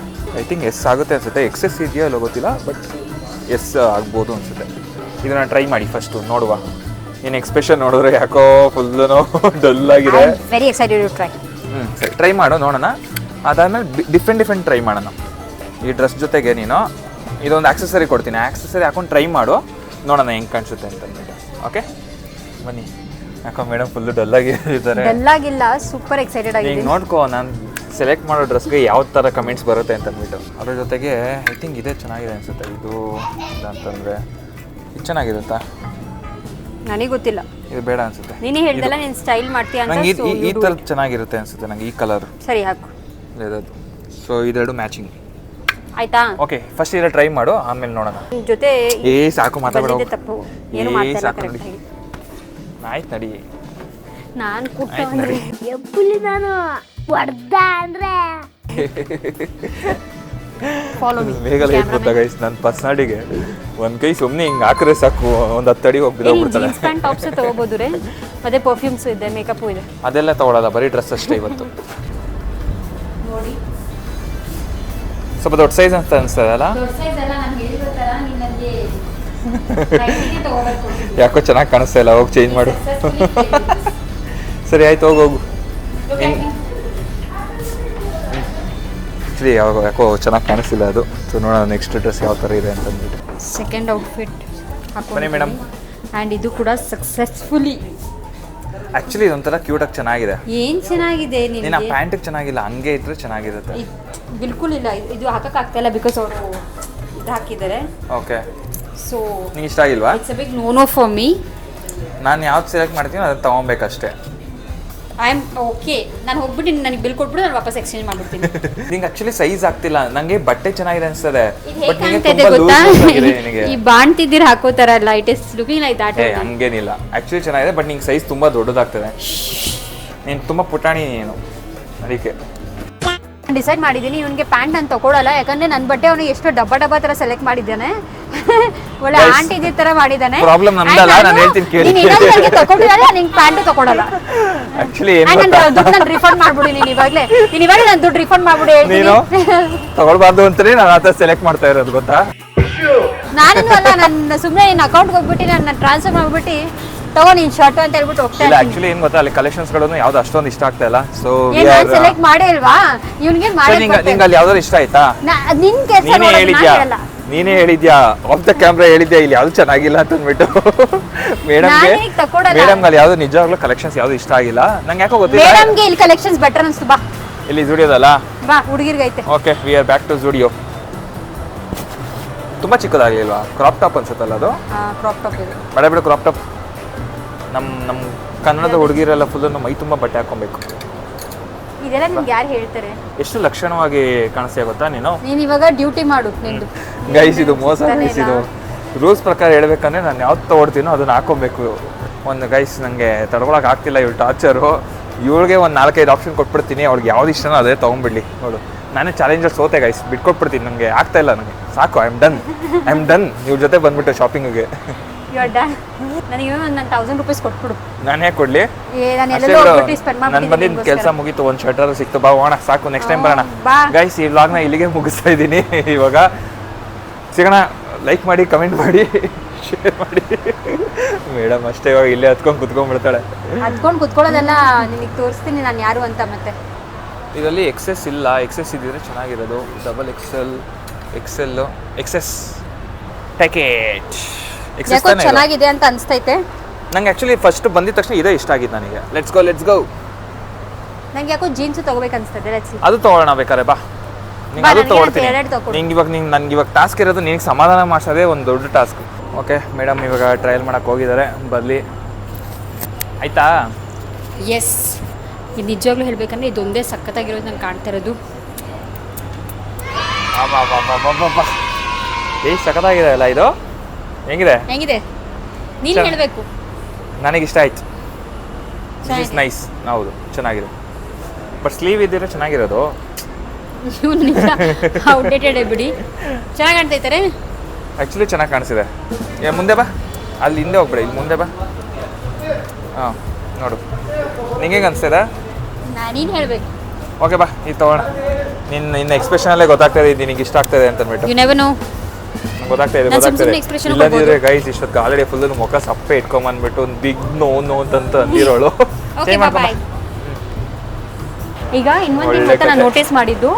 ಐ ಥಿಂಕ್ ಎಸ್ ಆಗುತ್ತೆ ಅನಿಸುತ್ತೆ. ಎಕ್ಸೆಸ್ ಇದೆಯೋ ಇಲ್ಲೋ ಗೊತ್ತಿಲ್ಲ, ಬಟ್ ಎಸ್ ಆಗ್ಬೋದು ಅನಿಸುತ್ತೆ. ಇದನ್ನು ಟ್ರೈ ಮಾಡಿ ಫಸ್ಟು ನೋಡುವ. ನೀನು ಎಕ್ಸ್ಪ್ರೆಷನ್ ನೋಡಿದ್ರೆ ಯಾಕೋ ಫುಲ್ಲು ಡಲ್ಲಾಗಿದೆ. Very excited to try. ಸರಿ, ಟ್ರೈ ಮಾಡು ನೋಡೋಣ. ಅದಾದಮೇಲೆ ಡಿಫ್ರೆಂಟ್ ಟ್ರೈ ಮಾಡೋಣ. ಈ ಡ್ರೆಸ್ ಜೊತೆಗೆ ನೀನು ಇದೊಂದು ಆಕ್ಸೆಸರಿ ಕೊಡ್ತೀನಿ. ಆಕ್ಸೆಸರಿ ಹಾಕೊಂಡು ಟ್ರೈ ಮಾಡು, ನೋಡೋಣ ಹೆಂಗೆ ಕಾಣಿಸುತ್ತೆ ಅಂತ ಅಂದ್ಬಿಟ್ಟು. ಓಕೆ ಬನ್ನಿ. ಯಾಕೋ ಮೇಡಮ್ ಫುಲ್ಲು ಡಲ್ಲಾಗಿದ್ದಾರೆ. ಡಲ್ಲಾಗಿಲ್ಲ, ಸೂಪರ್ ಎಕ್ಸೈಟೆಡ್ ಈಗ ಆಗಿದೆ. ನೋಡ್ಕೋ, ನಾನು ಸೆಲೆಕ್ಟ್ ಮಾಡೋ ಡ್ರೆಸ್ಗೆ ಯಾವ ಥರ ಕಮೆಂಟ್ಸ್ ಬರುತ್ತೆ ಅಂತ ಅಂದ್ಬಿಟ್ಟು. ಅದ್ರ ಜೊತೆಗೆ ಐ ಥಿಂಕ್ ಇದೇ ಚೆನ್ನಾಗಿದೆ ಅನಿಸುತ್ತೆ. ಇದು ಇಲ್ಲ ಅಂತಂದರೆ ಇದು ಚೆನ್ನಾಗಿರುತ್ತಾ? ನನಗೆ ಗೊತ್ತಿಲ್ಲ, ಇದು ಬೇಡ ಅನಿಸುತ್ತೆ. ನೀನೇ ಹೇಳ್ದಲ್ಲ ನೀನು ಸ್ಟೈಲ್ ಮಾಡ್ತೀಯ ಅಂತ. ನಂಗೆ ಈ ಥರದ್ದು ಚೆನ್ನಾಗಿರುತ್ತೆ ಅನಿಸುತ್ತೆ ನನಗೆ, ಈ ಕಲರ್. ಸರಿ ಹಾಕು. ಇದು ಸೊ ಇದೆರಡು ಮ್ಯಾಚಿಂಗ್ ಆಯ್ತಾ? ಓಕೆ, ಫಸ್ಟ್ ಇದೆಲ್ಲ ಟ್ರೈ ಮಾಡು, ಆಮೇಲೆ ನೋಡೋಣ. ನಿನ್ ಜೊತೆ ಸಾಕು ಮಾತಾಡೋ. ತಪ್ಪು ಏನು ಮಾಡ್ತಾ ಇಲ್ಲ ಸಾಕು ಕರೆಕ್ಟ್ ಆಗಿ. ಆಯ್ತು ನಡಿ. ನಾನು ಕುಟ್ಟ ಆಯ್ತು ಅಂದ್ರೆ ಎಬ್ಬುಲಿ ನಾನು ಹೊಡ್ದ ಅಂದ್ರೆ ಫಾಲೋ ಮೀ. ಬೇಗ ಲೇಟ್ ಗೊತ್ತಾಗ ನನ್ನ ಪರ್ಸನಾಲಿಟಿಗೆ ಒಂದು ಕೈ ಸುಮ್ಮನೆ ಹಿಂಗೆ ಹಾಕಿದ್ರೆ ಸಾಕು, ಒಂದು 10 ಅಡಿ ಹೋಗಿ ಬಿದ್ದೋಗ್ಬಿಡ್ತಾರೆ. ಜೀನ್ಸ್ ಪ್ಯಾಂಟ್ ಟಾಪ್ಸ್ ತಗೋಬೋದು ರೀ, ಮತ್ತೆ ಪರ್ಫ್ಯೂಮ್ಸ್ ಇದೆ, ಮೇಕಪ್ಪು ಇದೆ. ಅದೆಲ್ಲ ತಗೊಳ್ಳಲ್ಲ, ಬರೀ ಡ್ರೆಸ್ ಅಷ್ಟೇ ಇವತ್ತು. ಸ್ವಲ್ಪ ದೊಡ್ಡ ಸೈಜ್ ಅಂತ ಅನಿಸ್ತದಲ್ಲ. ದೊಡ್ಡ ಸೈಜ್ ಅಲ್ಲ, ನಾನು ಹೇಳಿರೋ ಥರ ನೀನು ನನಗೆ ತಗೋಬೇಕು. ಯಾಕೋ ಚೆನ್ನಾಗಿ ಕಾಣಿಸ್ತಾ ಇಲ್ಲ, ಹೋಗಿ ಚೇಂಜ್ ಮಾಡು. ಸರಿ ಆಯ್ತು, ಹೋಗು. ಆ್ಯಕ್ಚುಲಿ ಯಾಕೋ ಚೆನ್ನಾಗಿ ಕಾಣಿಸ್ತಿಲ್ಲ ಅದು. ಸೊ ನೋಡೋಣ ನೆಕ್ಸ್ಟ್ ಡ್ರೆಸ್ ಯಾವ ಥರ ಇದೆ ಅಂತಂದ್ಬಿಟ್ಟು. ಸೆಕೆಂಡ್ ಔಟ್ಫಿಟ್ ಬನ್ನಿ ಮೇಡಮ್. ಆ್ಯಂಡ್ ಇದು ಕೂಡ ಸಕ್ಸಸ್ಫುಲಿ. ಆ್ಯಕ್ಚುಲಿ ಇದೊಂಥರ ಕ್ಯೂಟಾಗಿ ಚೆನ್ನಾಗಿದೆ. ಏನು ಚೆನ್ನಾಗಿದೆ ನೀನು ಆ ನಿನಗೆ. ಪ್ಯಾಂಟಿಗೆ ಚೆನ್ನಾಗಿಲ್ಲ, ಹಂಗೆ ಇದ್ರೆ ಚೆನ್ನಾಗಿರುತ್ತೆ. ಬಿಲ್ಕುಲ್ ಇಲ್ಲ, ಇದು ಹಾಕಕ್ಕಾಗ್ತಾ ಇಲ್ಲ ಬಿಕಾಸ್ ಅವರು ಇದು ಹಾಕಿದ್ದಾರೆ. ಓಕೆ, ಸೊ ನಿಂಗೆ ಇಷ್ಟ ಆಗಿಲ್ವಾ? It's a big no for me. ನಾನು ಯಾವ್ದು ಸೆಲೆಕ್ಟ್ ಮಾಡ್ತೀನಿ ಅದನ್ನು ತೊಗೊಬೇಕಷ್ಟೇ. I am okay. ನಾನು ಹೋಗ್ಬಿಟ್ಟು ನನಗೆ ಬಿಲ್ ಕೊಟ್ಬಿಟ್ಟು ನಾನು ವಾಪಸ್ ಎಕ್ಸ್ಚೇಂಜ್ ಮಾಡ್ಬಿಡ್ತೀನಿ. ನಿಂಗೆ ಆಕ್ಚುಲಿ ಸೈಜ್ ಆಗ್ತಿಲ್ಲ, ನಂಗೆ ಬಟ್ಟೆ ಚೆನ್ನಾಗಿದೆ ಅನ್ಸ್ತದೆ. ಇದು ಹೇಗೆ ಬಟ್ ನಿಂಗೆ ಕಾಣ್ತಾ ಇದೆ ತುಂಬಾ ಗೊತ್ತಾ? ಲೂಸ್ ಆಗಿದೆ ನಿನಗೆ. ಈ ಬಾಣ್ತಿದ್ದೀರ ಹಾಕೋತಾರಲ್ಲ, it is looking like that. ಹಂಗೇನಿಲ್ಲ, ಆಕ್ಚುಲಿ ಚೆನ್ನಾಗಿದೆ, ಬಟ್ ನಿಂಗೆ ಸೈಜ್ ತುಂಬಾ ದೊಡ್ಡದಾಗ್ತದೆ. ನೀನು ತುಂಬಾ ಪುಟಾಣಿ ನೀನು, ಅದಕ್ಕೆ ಡಿಸೈಡ್ ಮಾಡಿದ್ದೀನಿ ಇವನಿಗೆ ಪ್ಯಾಂಟ್ ನಾನು ತಗೊಳ್ಳಲ್ಲ. ಯಾಕಂದ್ರೆ ನನ್ನ ಬಟ್ಟೆ ಅವನಿಗೆ ಎಷ್ಟು ಡಬ್ಬ ಥರ ಸೆಲೆಕ್ಟ್ ಮಾಡಿದ್ದಾನೆ. ಒಳ್ಳೆ Guys, ಆಂಟಿ ಇದೇ ಥರ ಮಾಡಿದ್ದಾನೆ. problem ನಮ್ದಲ್ಲ, ನಾನು ಹೇಳ್ತೀನಿ ಕೇಳಿ. ತಗೊಂಡಿದ್ದಾರೆ, ನಿಂಗೆ ಪ್ಯಾಂಟು ತಗೊಳ್ಳಲ್ಲ. ಆಕ್ಚುಲಿ ಏನು ನಾನು ದುಡ್ಡು ರಿಫಂಡ್ ಮಾಡ್ಬಿಡಿ. ನೀನು ಇವಾಗಲೇ ನಾನು ದುಡ್ಡು ರಿಫಂಡ್ ಮಾಡ್ಬಿಡಿ. ನೀನು ತಗೊಳ್ಬಾರ್ದು ಅಂತಾನೆ ನಾನು ಆ ಥರ ಸೆಲೆಕ್ಟ್ ಮಾಡ್ತಾ ಇರೋದು, ಗೊತ್ತಾ? ನಾನು ಅಲ್ಲ, ನನ್ನ ಸುಮ್ಮನೆ ನಿನ್ನ ಅಕೌಂಟ್ಗೆ ಹೋಗ್ಬಿಟ್ಟು ನಾನು ಟ್ರಾನ್ಸ್ಫರ್ ಮಾಡ್ಬಿಟ್ಟು ತಗೋ ನೀನು ಶರ್ಟ್ ಅಂತ ಹೇಳ್ಬಿಟ್ಟು ಹೋಗ್ತಾ ಇಲ್ಲ, ಇದ್ದೀನಿ. ಆಕ್ಚುಲಿ ಏನು ಗೊತ್ತಾ, ಅಲ್ಲಿ ಕಲೆಕ್ಷನ್ಸ್ಗಳನ್ನು ಯಾವ್ದು ಅಷ್ಟೊಂದು ಇಷ್ಟ ಆಗ್ತಾ ಇಲ್ಲ. ಸೊ ನಾನು ಸೆಲೆಕ್ಟ್ ಮಾಡೇ ಇಲ್ವಾ ಇವನಿಗೆ ನಿಂಗೆ ಅಲ್ಲಿ ಯಾವ್ದಾದ್ರು ಇಷ್ಟ ಆಯ್ತಾ? ನಿನ್ ಕೆಲಸ ನೀನೇ ಹೇಳಿದ್ಯಾ ಆಫ್ ದ ಕ್ಯಾಮ್ರಾ ಹೇಳಿದ್ಯಾ ಇಲ್ಲಿ ಯಾವ್ದು ಚೆನ್ನಾಗಿಲ್ಲ ಅಂತ ಅಂದ್ಬಿಟ್ಟು. ಮೇಡಮ್ಗೆ ಅಲ್ಲಿ ಯಾವ್ದು ನಿಜವಾಗ್ಲೂ ಕಲೆಕ್ಷನ್ಸ್ ಯಾವ್ದು ಇಷ್ಟ ಆಗಿಲ್ಲ. ನಂಗೆ ಯಾಕೋ ಗೊತ್ತಿಲ್ಲ. ಮೇಡಮ್ಗೆ ಇಲ್ಲಿ ಕಲೆಕ್ಷನ್ಸ್ ಬೆಟರ್ ಅನ್ಸ್ತು. ಬಾ ಇಲ್ಲಿ ಜುಡಿಯೋದಲ್ಲ. ಬಾ, ಹುಡುಗಿರ್ಗೆ ಐತೆ. Okay, we are back to Zudio. ತುಂಬಾ ಚಿಕ್ಕದಾಗ್ಲಿಲ್ವಾ? ಕ್ರಾಪ್ ಟಾಪ್ ಅನ್ಸುತ್ತಲ್ಲ ಅದು. ಕ್ರಾಪ್ ಟಾಪ್ ಇದೆ. ಬೇಡ ಬೇಡ, ಕ್ರಾಪ್ ಟಾಪ್. ನಮ್ಮ ಕನ್ನಡದ ಹುಡುಗಿರೆಲ್ಲ ಫುಲ್ ಮೈ ತುಂಬ ಬಟ್ಟೆ ಹಾಕೊಬೇಕು. ಇದೆಲ್ಲ ನಿಮ್ಗೆ ಯಾರು ಹೇಳ್ತಾರೆ? ಎಷ್ಟು ಲಕ್ಷಣವಾಗಿ ಕಾಣಿಸ್ತೀಯ ಗೊತ್ತಾ ನೀನು? ನೀನು ಇವಾಗ ಡ್ಯೂಟಿ ಮಾಡು ನಿಂದು. ಗೈಸ್ ಇದು ಮೋಸ ಗೈಸ್. ಇದು ರೂಲ್ಸ್ ಪ್ರಕಾರ ಹೇಳ್ಬೇಕಂದ್ರೆ ನಾನು ಯಾವ್ದು ತೊಗೊಳ್ತೀನೋ ಅದನ್ನ ಹಾಕೊಬೇಕು. ಒಂದು ಗೈಸ್ ನನಗೆ ತಡ್ಕೊಳಕ್ಕೆ ಆಗ್ತಿಲ್ಲ ಇವಳು ಟಾರ್ಚರು. ಇವಳಿಗೆ ಒಂದು 4-5 ಆಪ್ಷನ್ ಕೊಟ್ಬಿಡ್ತೀನಿ, ಅವ್ಳಿಗೆ ಯಾವ್ದು ಇಷ್ಟನೋ ಅದೇ ತೊಗೊಂಡ್ಬಿಡ್ಲಿ. ನೋಡು, ನಾನೇ ಚಾಲೆಂಜರ್ ಸೋತೆ ಗೈಸ್, ಬಿಟ್ಕೊಟ್ಬಿಡ್ತೀನಿ. ನನಗೆ ಆಗ್ತಾ ಇಲ್ಲ, ನನಗೆ ಸಾಕು. ಐ ಆಮ್ ಡನ್ ಇವ್ರ ಜೊತೆ ಬಂದ್ಬಿಟ್ಟು ಶಾಪಿಂಗಿಗೆ. ನನಗೆ ಒಂದು 1000 ರೂಪೀಸ್ ಕೊಟ್ಬಿಡು. ನಾನು ಯಾಕೆ ಕೊಡ್ಲಿ? ನಾನು ಬಂದಿದ್ದು ಕೆಲಸ ಮುಗೀತು, ಒಂದು ಶರ್ಟರ್ ಸಿಕ್ತು. ಬಾ ಹೋಣ, ಸಾಕು, ನೆಕ್ಸ್ಟ್ ಟೈಮ್ ಬರೋಣ. ಗೈಸ್ ಈ ವ್ಲಾಗ್ನ ಇಲ್ಲಿಗೆ ಮುಗಿಸ್ತಾ ಇದ್ದೀನಿ. ಇವಾಗ ಸಿಗೋಣ. ಲೈಕ್ ಮಾಡಿ, ಕಮೆಂಟ್ ಮಾಡಿ, ಶೇರ್ ಮಾಡಿ. ಮೇಡಮ್ ಅಷ್ಟೇ ಇವಾಗ ಇಲ್ಲೇ ಹತ್ಕೊಂಡು ಕುತ್ಕೊಂಡ್ಬಿಡ್ತಾಳೆ. ಹತ್ಕೊಂಡು ಕುತ್ಕೊಳ್ಳೋದೆಲ್ಲ ನಿನಗೆ ತೋರಿಸ್ತೀನಿ ನಾನು ಯಾರು ಅಂತ. ಮತ್ತೆ ಇದರಲ್ಲಿ ಎಕ್ಸೆಸ್ ಇಲ್ಲ, ಎಕ್ಸೆಸ್ ಇದ್ದಿದ್ರೆ ಚೆನ್ನಾಗಿರೋದು. ಡಬಲ್ ಎಕ್ಸೆಸ್ ಪ್ಯಾಕೇಜ್ ಯಾಕೋ ಚೆನ್ನಾಗಿದೆ ಅಂತ ಅನಿಸ್ತೈತೆ ನಂಗೆ. ಆ್ಯಕ್ಚುಲಿ ಫಸ್ಟ್ ಬಂದಿದ ತಕ್ಷಣ ಇದೇ ಇಷ್ಟ ಆಗಿದ್ದು ನನಗೆ. Let's go. ನಂಗೆ ಯಾಕೋ ಜೀನ್ಸ್ ತಗೋಬೇಕು ಅನ್ಸ್ತದೆ. ಅದು ತೊಗೊಳ್ಳೋಣ ಬೇಕಾರೆ. ಬಾ, ನಿಂಗೆ ಅದು ತೊಗೊಳ್ತೀನಿ. ನನಗೆ ಇವಾಗ ಟಾಸ್ಕ್ ಇರೋದು ನಿನಗೆ ಸಮಾಧಾನ ಮಾಡಿಸೋದೇ ಒಂದು ದೊಡ್ಡ ಟಾಸ್ಕ್. ಓಕೆ ಮೇಡಮ್, ಇವಾಗ ಟ್ರಯಲ್ ಮಾಡೋಕ್ಕೆ ಹೋಗಿದ್ದಾರೆ, ಬರಲಿ ಆಯಿತಾ? ಎಸ್, ಇದು ನಿಜವಾಗ್ಲೂ ಹೇಳಬೇಕಂದ್ರೆ ಇದೊಂದೇ ಸಖತ್ತಾಗಿರೋದು ನಂಗೆ ಕಾಣ್ತಾ ಇರೋದು. ಸಖತ್ತಾಗಿದೆ ಅಲ್ಲ ಇದು? ಹೆಂಗಿದೆ ನೀನು ಹೇಳಬೇಕು. ನನಗೆ ಇಷ್ಟ ಆಯ್ತು. Is nice. ಹೌದು, ಚೆನ್ನಾಗಿದೆ. ಬಟ್ ಸ್ಲೀವ್ ಇದ್ದಿದ್ರೆ ಚೆನ್ನಾಗಿರೋದು. ಔಟ್ಡೇಟೆಡ್ ಬಿಡಿ, ಚೆನ್ನಾಗಿ ಕಾಣ್ತೈತಾರೆ. ಆ್ಯಕ್ಚುಲಿ ಚೆನ್ನಾಗಿ ಕಾಣಿಸಿದೆ. ಮುಂದೆ ಬಾ, ಅಲ್ಲಿ ಹಿಂದೆ ಹೋಗ್ಬೇಡಿ, ಇಲ್ಲಿ ಮುಂದೆ ಬಾ. ಹಾಂ, ನೋಡು, ನಿಂಗೆ ಹೆಂಗೆ ಅನಿಸ್ತಿದೆ? ನೀನು ಹೇಳಬೇಕು. ಓಕೆ ಬಾ, ಇದು ತೊಗೊಳ್ಳೋಣ. ನಿನ್ನ ಎಕ್ಸ್ಪ್ರೆಷನಲ್ಲೇ ಗೊತ್ತಾಗ್ತಾ ಇದೆ ನಿನಗೆ ಇಷ್ಟ ಆಗ್ತಾಯಿದೆ ಅಂತ ಅಂದ್ಬಿಟ್ಟು. You never know. ಗೊತ್ತಾಗ್ತಾ ಇದೆ. ಇಲ್ಲದಿದ್ರೆ ಗೈಸ್ ಇಷ್ಟೊತ್ತು ಆಲ್ರೆಡಿ ಫುಲ್ ಮುಖ ಸಪ್ಪೆ ಇಟ್ಕೊಂಬಂದ್ಬಿಟ್ಟು ಒಂದು ಬಿಗ್ ನೋ ಅಂತ ಅಂದಿರೋಳು. ಈಗ ಇನ್ನೊಂದು ಮತ್ತೆ ನಾನು ನೋಟಿಸ್ ಮಾಡಿದ್ದು,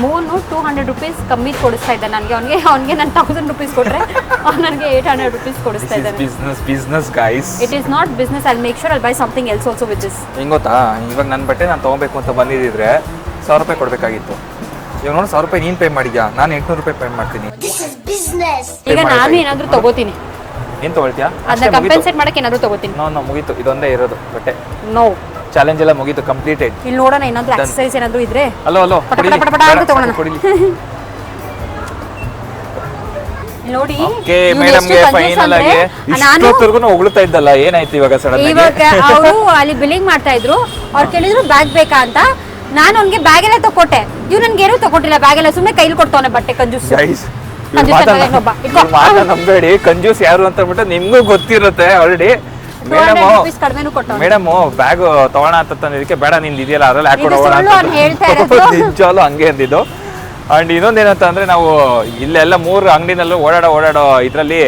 ಮೋನು 200 ರೂಪೀಸ್ ಕಮ್ಮಿ ಕೊಡಿಸ್ತಾ ಇದ್ದ ನನಗೆ. ಅವನಿಗೆ ನಾನು 1000 ರೂಪೀಸ್ ಕೊಟ್ಟರೆ ನನಗೆ 800 ರೂಪೀಸ್ ಕೊಡಿಸ್ತಾ ಇದ್ದಾನೆ. Business guys. It is not business. I make sure I by something else also with this. ಹೆಂಗೆ ಗೊತ್ತಾ, ಇವಾಗ ನನ್ನ ಬಟ್ಟೆ ನಾನು ತೊಗೊಬೇಕು ಅಂತ ಬಂದಿದ್ದಿದ್ರೆ 1000 ರೂಪಾಯಿ ಕೊಡಬೇಕಾಗಿತ್ತು. ಇವಾಗ ನೋಡಿ 1000 ರೂಪಾಯಿ ನೀನು ಪೇ ಮಾಡಿದ್ಯಾ, ನಾನು 800 ರೂಪಾಯಿ ಪೇ ಮಾಡ್ತೀನಿ. ಈಗ ನಾನು ಏನಾದರೂ ತಗೋತೀನಿ, ಏನು ತೊಗೊಳ್ತೀಯಾ? ಅದನ್ನ ಕಂಪೆನ್ಸೇಟ್ ಮಾಡಕ್ಕೆ ಏನಾದರೂ ತಗೋತೀನಿ. ನೋ ಮುಗೀತು, ಇದೊಂದೇ ಇರೋದು ಬಟ್ಟೆ. ನೋ, ಚಾಲೆಂಜ್ ಎಲ್ಲ ಮುಗೀತು, ಕಂಪ್ಲೀಟೆಡ್. ಇಲ್ಲಿ ನೋಡೋಣ ಏನಾದರೂ ಎಕ್ಸರ್ಸೈಸ್ ಏನಾದರೂ ಇದ್ರೆ. ಅಲೋ ನೋಡಿ ಮೇಡಮ್ಗೆ ಫೈನಲ್ ಆಗಿ ಇಷ್ಟೊತ್ತರೆಗೂ ಹೊಗಳ್ತಾ ಇದ್ದಲ್ಲ, ಏನಾಯ್ತು ಇವಾಗ ಸಡನ್? ಇವಾಗ ಅವರು ಅಲ್ಲಿ ಬಿಲ್ಲಿಂಗ್ ಮಾಡ್ತಾ ಇದ್ರು, ಅವ್ರು ಕೇಳಿದ್ರು ಬ್ಯಾಗ್ ಬೇಕಾ ಅಂತ. ನಾನು ಅವ್ನಿಗೆ ಬ್ಯಾಗ್ ಎಲ್ಲ ತಗೊಟ್ಟೆ. ಇವ್ ನನ್ಗೆ ಏನೂ ತಗೊಟ್ಟಿಲ್ಲ, ಬ್ಯಾಗ್ ಎಲ್ಲ ಸುಮ್ಮನೆ ಕೈಲಿ ಕೊಡ್ತಾವನೆ ಬಟ್ಟೆ. ಕಂಜೂಸ್ ನಂಬೇಡಿ, ಕಂಜೂಸ್ ಯಾರು ಅಂತ ಅಂದ್ಬಿಟ್ಟು ನಿಮ್ಗೂ ಗೊತ್ತಿರುತ್ತೆ ಆಲ್ರೆಡಿ. ಮೇಡಮ್ ಬ್ಯಾಗ್ ತಗೋಣ ಅಂತ ತಂದಿದ್ದಕ್ಕೆ ಬೇಡ ನಿಂದು ಇದೆಯಲ್ಲ ಅದ್ರಲ್ಲಿ ಹಾಕೊಂಡು ಹೋಗೋಣ. ನಿಜವಾಗ್ಲೂ ಹಂಗೆ ಅಂದಿದ್ದು. ಅಂಡ್ ಇನ್ನೊಂದೇನಂತ ಅಂದ್ರೆ ನಾವು ಇಲ್ಲೆಲ್ಲ 3 ಅಂಗಡಿನಲ್ಲೂ ಓಡಾಡೋ ಇದ್ರಲ್ಲಿ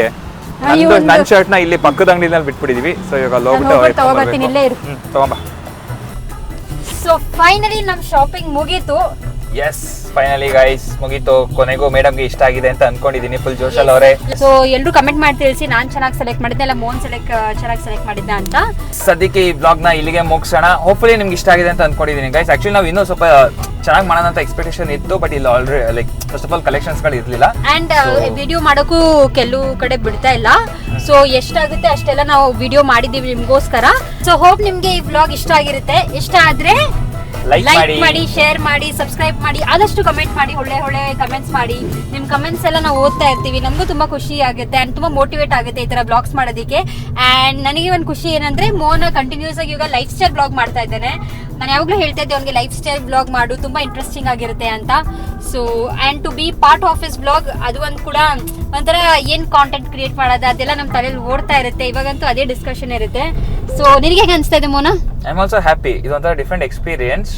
ನನ್ನ ಶರ್ಟ್ ನ ಇಲ್ಲಿ ಪಕ್ಕದ ಅಂಗಡಿನಲ್ಲಿ ಬಿಟ್ಬಿಟ್ಟಿದೀವಿ. ಸೊ ಇವಾಗ ಅಲ್ಲಿ ಹೋಗ್ಬಿಟ್ಟು ತಗೋಬರ್ತೀನಿ, ಇಲ್ಲೇ ಇರು. ತಗೊಂಬ. ಸೊ ಫೈನಲಿ ನಮ್ ಶಾಪಿಂಗ್ ಮುಗೀತು. ಎಸ್, ಫೈನಲಿ ಗೈಸ್ ಮುಗೀತು. ಕೊನೆಗೂ ಮೇಡಮ್ಗೆ ಇಷ್ಟ ಆಗಿದೆ ಅಂತ ಅನ್ಕೊಂಡಿದೀನಿ. ಫುಲ್ ಜೋಶಲ್ ಅವರೇ. ಸೊ ಎಲ್ಲರೂ ಕಮೆಂಟ್ ಮಾಡಿ ತಿಳಿಸಿ ನಾನ್ ಚೆನ್ನಾಗಿ ಸೆಲೆಕ್ಟ್ ಮಾಡಿದ್ದೆ ಇಲ್ಲ ಮೋಹನ್ ಚೆನ್ನಾಗಿ ಸೆಲೆಕ್ಟ್ ಮಾಡಿದ್ದ ಅಂತ. ಸದ್ಯಕ್ಕೆ ಈ ಬ್ಲಾಗ್ ನ ಇಲ್ಲಿಗೆ ಮುಗಿಸೋಣ. ಹೋಪ್ಫುಲಿ ನಿಮ್ಗೆ ಇಷ್ಟ ಆಗಿದೆ ಅಂತ ಅನ್ಕೊಂಡಿದೀನಿ ಗೈಸ್. ಆಕ್ಚುಲಿ ನಾವು ಇನ್ನೂ ಸ್ವಲ್ಪ ಚೆನ್ನಾಗಿ ಮಾಡೋಣ ಅಂತ ಎಕ್ಸ್ಪೆಕ್ಟೇಷನ್ ಇತ್ತು, ಬಟ್ ಇಲ್ಲಿ already like first of all collections ಗಳು ಇರ್ಲಿಲ್ಲ ಅಂಡ್ ವಿಡಿಯೋ ಮಾಡೋಕ್ಕೂ ಕೆಲವು ಕಡೆ ಬಿಡ್ತಾ ಇಲ್ಲ. ಸೊ ಎಷ್ಟಾಗುತ್ತೆ ಅಷ್ಟೆಲ್ಲ ನಾವು ವಿಡಿಯೋ ಮಾಡಿದೀವಿ ನಿಮ್ಗೋಸ್ಕರ. ಸೊ ಹೋಪ್ ನಿಮ್ಗೆ ಈ ಬ್ಲಾಗ್ ಇಷ್ಟ ಆಗಿರುತ್ತೆ. ಇಷ್ಟ ಆದ್ರೆ ಲೈಕ್ ಮಾಡಿ, ಶೇರ್ ಮಾಡಿ, ಸಬ್ಸ್ಕ್ರೈಬ್ ಮಾಡಿ, ಆದಷ್ಟು ಕಮೆಂಟ್ ಮಾಡಿ, ಒಳ್ಳೆ ಕಮೆಂಟ್ಸ್ ಮಾಡಿ. ನಿಮ್ ಕಮೆಂಟ್ಸ್ ಎಲ್ಲ ನಾವು ಓದ್ತಾ ಇರ್ತೀವಿ. ನಮಗೂ ತುಂಬಾ ಖುಷಿ ಆಗುತ್ತೆ ಅಂಡ್ ತುಂಬಾ ಮೋಟಿವೇಟ್ ಆಗುತ್ತೆ ಈ ತರ ಬ್ಲಾಗ್ಸ್ ಮಾಡೋದಕ್ಕೆ. ಅಂಡ್ ನನಗೆ ಒಂದು ಖುಷಿ ಏನಂದ್ರೆ ಮೋಹನ ಕಂಟಿನ್ಯೂಸ್ ಆಗಿ ಇವಾಗ ಲೈಫ್ ಸ್ಟೈಲ್ ಬ್ಲಾಗ್ ಮಾಡ್ತಾ ಇದ್ದಾನೆ. ನಾನು ಯಾವಾಗಲೂ ಹೇಳ್ತಾ ಇದ್ದೆ ಅವ್ನಿಗೆ ಲೈಫ್ ಸ್ಟೈಲ್ ಬ್ಲಾಗ್ ಮಾಡು, ತುಂಬಾ ಇಂಟ್ರೆಸ್ಟಿಂಗ್ ಆಗಿರುತ್ತೆ ಅಂತ. So and to be part of his blog, ಅದು ಒಂದು ಕೂಡ ಒಂಥರ ಏನ್ ಕಾಂಟೆಂಟ್ ಕ್ರಿಯೇಟ್ ಮಾಡೋದು ಅದೆಲ್ಲ ನಮ್ಮ ತಲೆಯಲ್ಲಿ ಓಡ್ತಾ ಇರುತ್ತೆ. ಇವಾಗಂತೂ ಅದೇ ಡಿಸ್ಕಷನ್ ಇರುತ್ತೆ. ಸೊ ನಿನಗೆ ಹೇಗೆ ಅನಿಸ್ತಾ ಇದೆ Mohana? I am also happy. ಇದೊಂಥರ ಡಿಫ್ರೆಂಟ್ ಎಕ್ಸ್ಪೀರಿಯನ್ಸ್.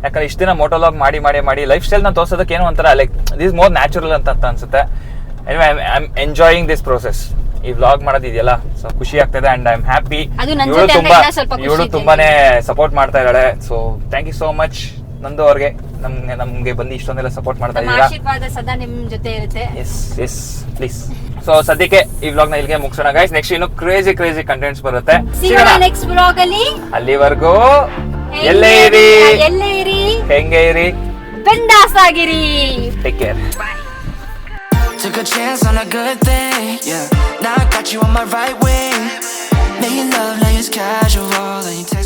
ಯಾಕಂದ್ರೆ ಇಷ್ಟು ದಿನ ಮೋಟೋಲಾಗ್ ಮಾಡಿ ಲೈಫ್ ಸ್ಟೈಲ್ ನ ತೋರ್ಸೋದಕ್ಕೆ ಏನೋ ಒಂಥರ ಲೈಕ್ ದಿಸ್ ಮೋರ್ ನ್ಯಾಚುರಲ್ ಅಂತ ಅನ್ಸುತ್ತೆ. I am enjoying this process. ಈ ವ್ಲಾಗ್ ಮಾಡೋದಿದೆಯಲ್ಲ, ಸೊ ಖುಷಿ ಆಗ್ತದೆ ಅಂಡ್ ಐ ಆಮ್ ಹ್ಯಾಪಿ. ಇವಳು ತುಂಬಾನೇ ಸಪೋರ್ಟ್ ಮಾಡ್ತಾ ಇದ್ದಾಳೆ. So thank you so much ನಂದು ಅವ್ರಿಗೆ, ನಮ್ಗೆ ಬಂದು ಇಷ್ಟೊಂದೆಲ್ಲ ಸಪೋರ್ಟ್ ಮಾಡ್ತಾ ಇದ್ದೀರಾ. ಆಶೀರ್ವಾದ ಸದಾ ನಿಮ್ ಜೊತೆ ಇರುತ್ತೆ. Yes please. ಸೊ ಸದ್ಯಕ್ಕೆ ಈ ವ್ಲಾಗ್ ನ ಇಲ್ಲಿಗೆ ಮುಗಿಸೋಣ ಗೈಸ್. ನೆಕ್ಸ್ಟ್ ಇನ್ನು ಕ್ರೇಜಿ ಕಂಟೆಂಟ್ಸ್ ಬರುತ್ತೆ. ನೆಕ್ಸ್ಟ್ ಬ್ಲಾಗ್ ಅಲ್ಲಿ. ಅಲ್ಲಿವರೆಗೂ ಎಲ್ಲೇ ಇರಿ, ಹೆಂಗೆ ಇರಿ, ಬಿಂದಾಸ್ ಆಗಿರಿ. Take care. Took a chance on a good thing, yeah. Now I got you on my right wing. Making love like it's casual, and you take